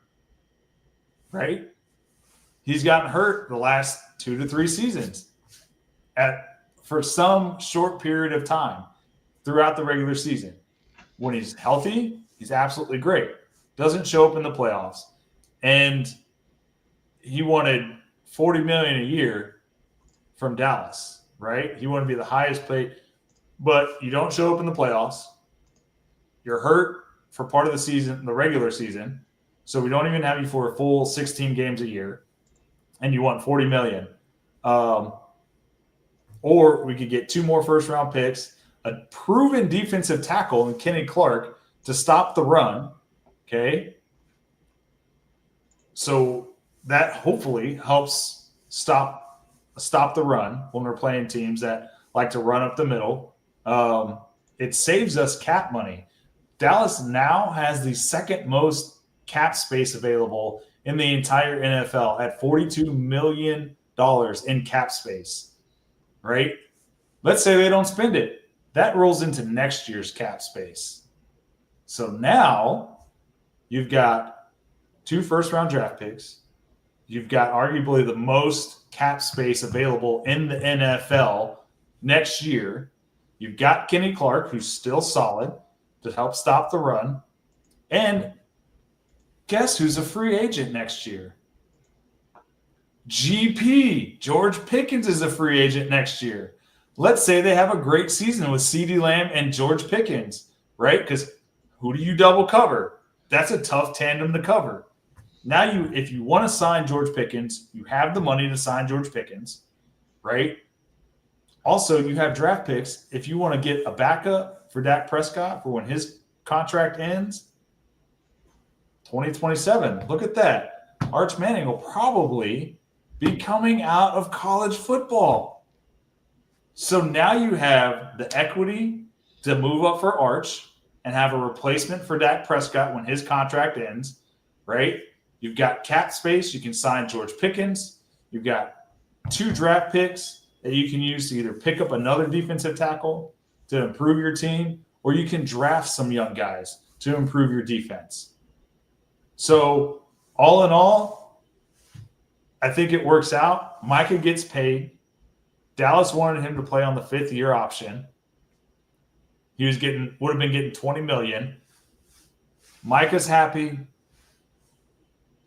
right? He's gotten hurt the last 2 to 3 seasons for some short period of time throughout the regular season. When he's healthy, he's absolutely great. Doesn't show up in the playoffs. And he wanted $40 million a year from Dallas, right? He wanted to be the highest paid, but you don't show up in the playoffs. You're hurt for part of the season, the regular season. So we don't even have you for a full 16 games a year. And you want $40 million. Or we could get 2 more first-round picks, a proven defensive tackle in Kenny Clark to stop the run, okay? So that hopefully helps stop the run when we're playing teams that like to run up the middle. It saves us cap money. Dallas now has the second most cap space available in the entire NFL at $42 million in cap space, right? Let's say they don't spend it. That rolls into next year's cap space. So now you've got 2 first-round draft picks. You've got arguably the most cap space available in the NFL next year. You've got Kenny Clark, who's still solid to help stop the run. And guess who's a free agent next year? GP, George Pickens is a free agent next year. Let's say they have a great season with CeeDee Lamb and George Pickens, right? Because who do you double cover? That's a tough tandem to cover. Now, if you want to sign George Pickens, you have the money to sign George Pickens, right? Also, you have draft picks. If you want to get a backup for Dak Prescott for when his contract ends, 2027. Look at that. Arch Manning will probably be coming out of college football. So now you have the equity to move up for Arch and have a replacement for Dak Prescott when his contract ends, right? You've got cap space. You can sign George Pickens. You've got 2 draft picks that you can use to either pick up another defensive tackle to improve your team, or you can draft some young guys to improve your defense. So all in all, I think it works out. Micah gets paid. Dallas wanted him to play on the 5th-year option. He would have been getting $20 million. Micah's happy.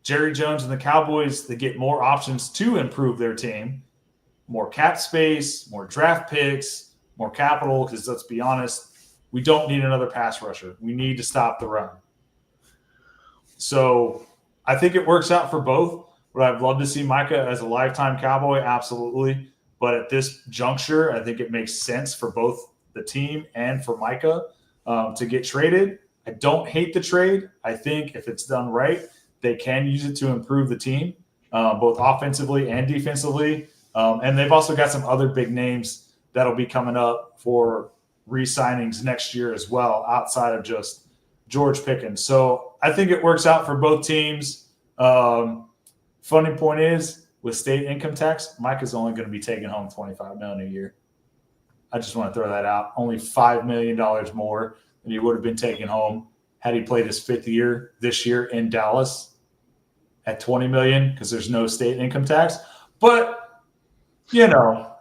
Jerry Jones and the Cowboys, they get more options to improve their team. More cap space, more draft picks, more capital, because let's be honest, we don't need another pass rusher. We need to stop the run. So I think it works out for both. Would I love to see Micah as a lifetime Cowboy? Absolutely. But at this juncture, I think it makes sense for both the team and for Micah to get traded. I don't hate the trade. I think if it's done right, they can use it to improve the team, both offensively and defensively. And they've also got some other big names that'll be coming up for re-signings next year as well, outside of just George Pickens. So I think it works out for both teams. Funny point is, with state income tax, Micah's only going to be taking home $25 million a year. I just want to throw that out. Only $5 million more than he would have been taking home had he played his 5th year this year in Dallas at $20 million, because there's no state income tax. But, you know,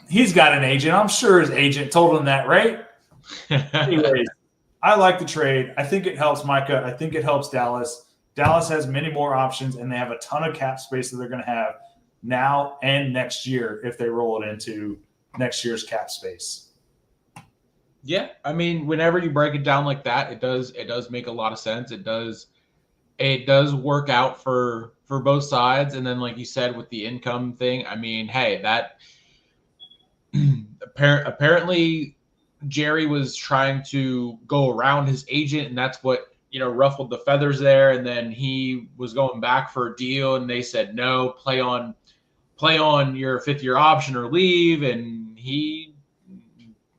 he's got an agent. I'm sure his agent told him that, right? Anyways, I like the trade. I think it helps Micah. I think it helps Dallas. Dallas has many more options, and they have a ton of cap space that they're going to have now and next year if they roll it into next year's cap space. Yeah, I mean, whenever you break it down like that, it does make a lot of sense. It does work out for both sides. And then, like you said, with the income thing, I mean, hey, that apparently Jerry was trying to go around his agent, and that's what, ruffled the feathers there. And then he was going back for a deal, and they said, no, play on your 5th-year option or leave. And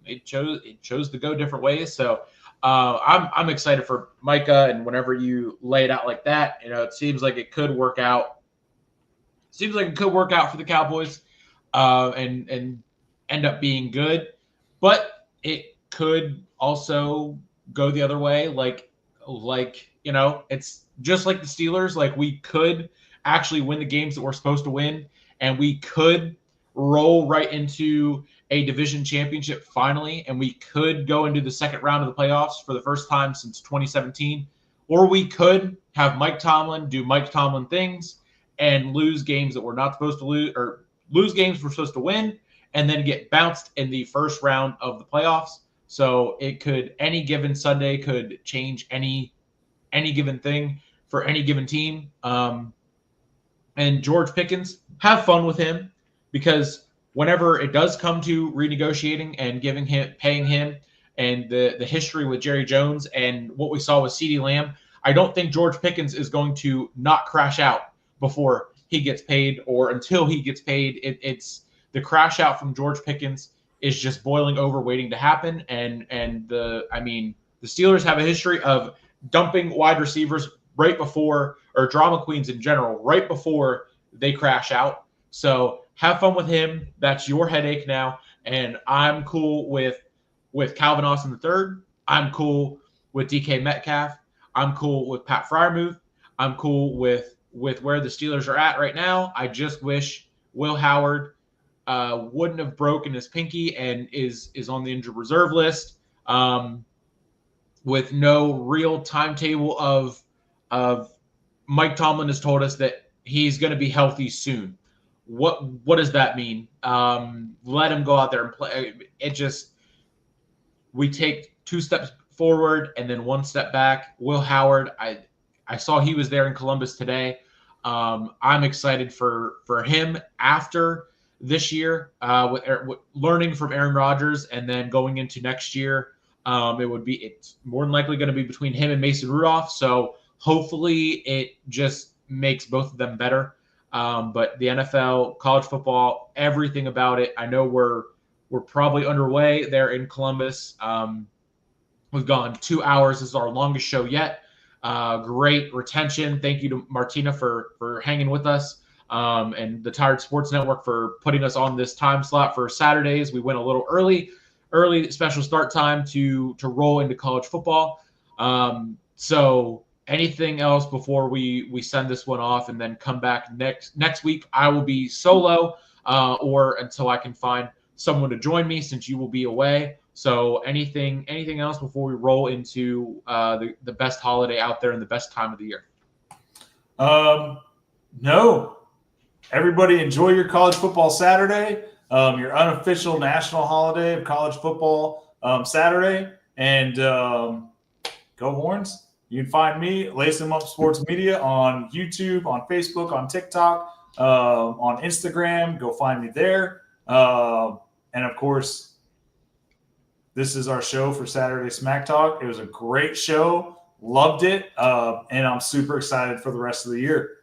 it chose to go different ways. So I'm excited for Micah. And whenever you lay it out like that, it seems like it could work out. Seems like it could work out for the Cowboys and end up being good. But it could also go the other way. Like, it's just like the Steelers. Like, we could actually win the games that we're supposed to win, and we could roll right into a division championship finally, and we could go into the second round of the playoffs for the first time since 2017. Or we could have Mike Tomlin do Mike Tomlin things and lose games that we're not supposed to lose, or lose games we're supposed to win, and then get bounced in the first round of the playoffs. So it could, any given Sunday could change any given thing for any given team. And George Pickens, have fun with him, because whenever it does come to renegotiating and paying him, and the history with Jerry Jones and what we saw with CeeDee Lamb, I don't think George Pickens is going to not crash out before he gets paid or until he gets paid. It's the crash out from George Pickens is just boiling over, waiting to happen. And the Steelers have a history of dumping wide receivers right before, or drama queens in general, right before they crash out. So have fun with him. That's your headache now. And I'm cool with Calvin Austin III. I'm cool with DK Metcalf. I'm cool with Pat Freiermuth. I'm cool with where the Steelers are at right now. I just wish Will Howard wouldn't have broken his pinky and is on the injured reserve list, with no real timetable of Mike Tomlin has told us that he's going to be healthy soon. What does that mean? Let him go out there and play. We take 2 steps forward and then 1 step back. Will Howard, I saw he was there in Columbus today. I'm excited for him after this year, with learning from Aaron Rodgers, and then going into next year. It's more than likely going to be between him and Mason Rudolph. So hopefully it just makes both of them better. But the NFL, college football, everything about it, I know we're probably underway there in Columbus. We've gone 2 hours. This is our longest show yet. Great retention. Thank you to Martina for hanging with us, and the Tired Sports Network for putting us on this time slot for Saturdays. We went a little early special start time to roll into college football. So anything else before we send this one off and then come back next week? I will be solo, or until I can find someone to join me, since you will be away. So anything else before we roll into the best holiday out there and the best time of the year? No. Everybody enjoy your college football Saturday, your unofficial national holiday of college football Saturday, and go Horns. You can find me, LaceEmUp Sports Media, on YouTube, on Facebook, on TikTok, on Instagram. Go find me there. And of course, this is our show for Saturday SmackTalk. It was a great show. Loved it. And I'm super excited for the rest of the year.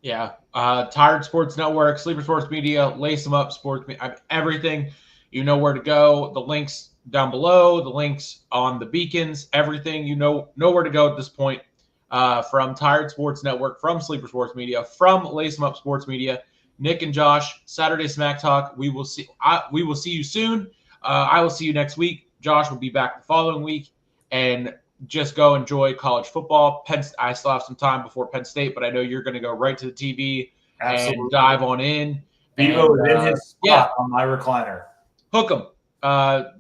Yeah. Tired Sports Network, Sleeper Sports Media, LaceEmUp Sports Media, everything. You know where to go. The links down below, the links on the beacons, everything. You know where to go at this point. From Tired Sports Network, from Sleeper Sports Media, from LaceEmUp Sports Media, Nick and Josh, Saturday SmackTalk. We will see you soon. I will see you next week. Josh will be back the following week, and just go enjoy college football. I still have some time before Penn State, but I know you're going to go right to the TV. Absolutely. And dive on in. Bevo is in his spot on my recliner. Hook 'em.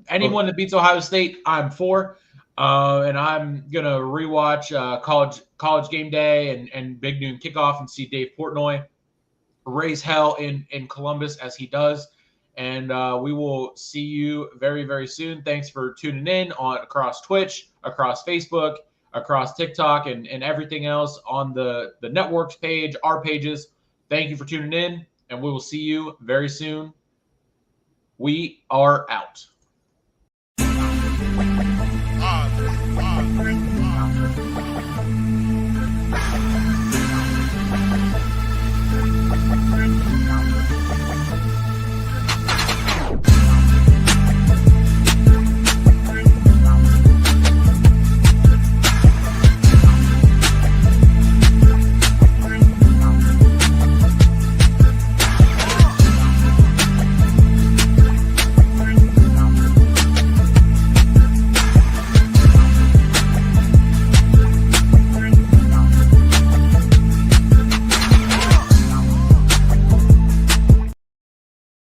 Anyone that beats Ohio State, I'm for. And I'm gonna rewatch college game day and Big Noon Kickoff and see Dave Portnoy raise hell in Columbus as he does. And we will see you very, very soon. Thanks for tuning in across Twitch, across Facebook, across TikTok, and everything else on the network's page, our pages. Thank you for tuning in, and we will see you very soon. We are out.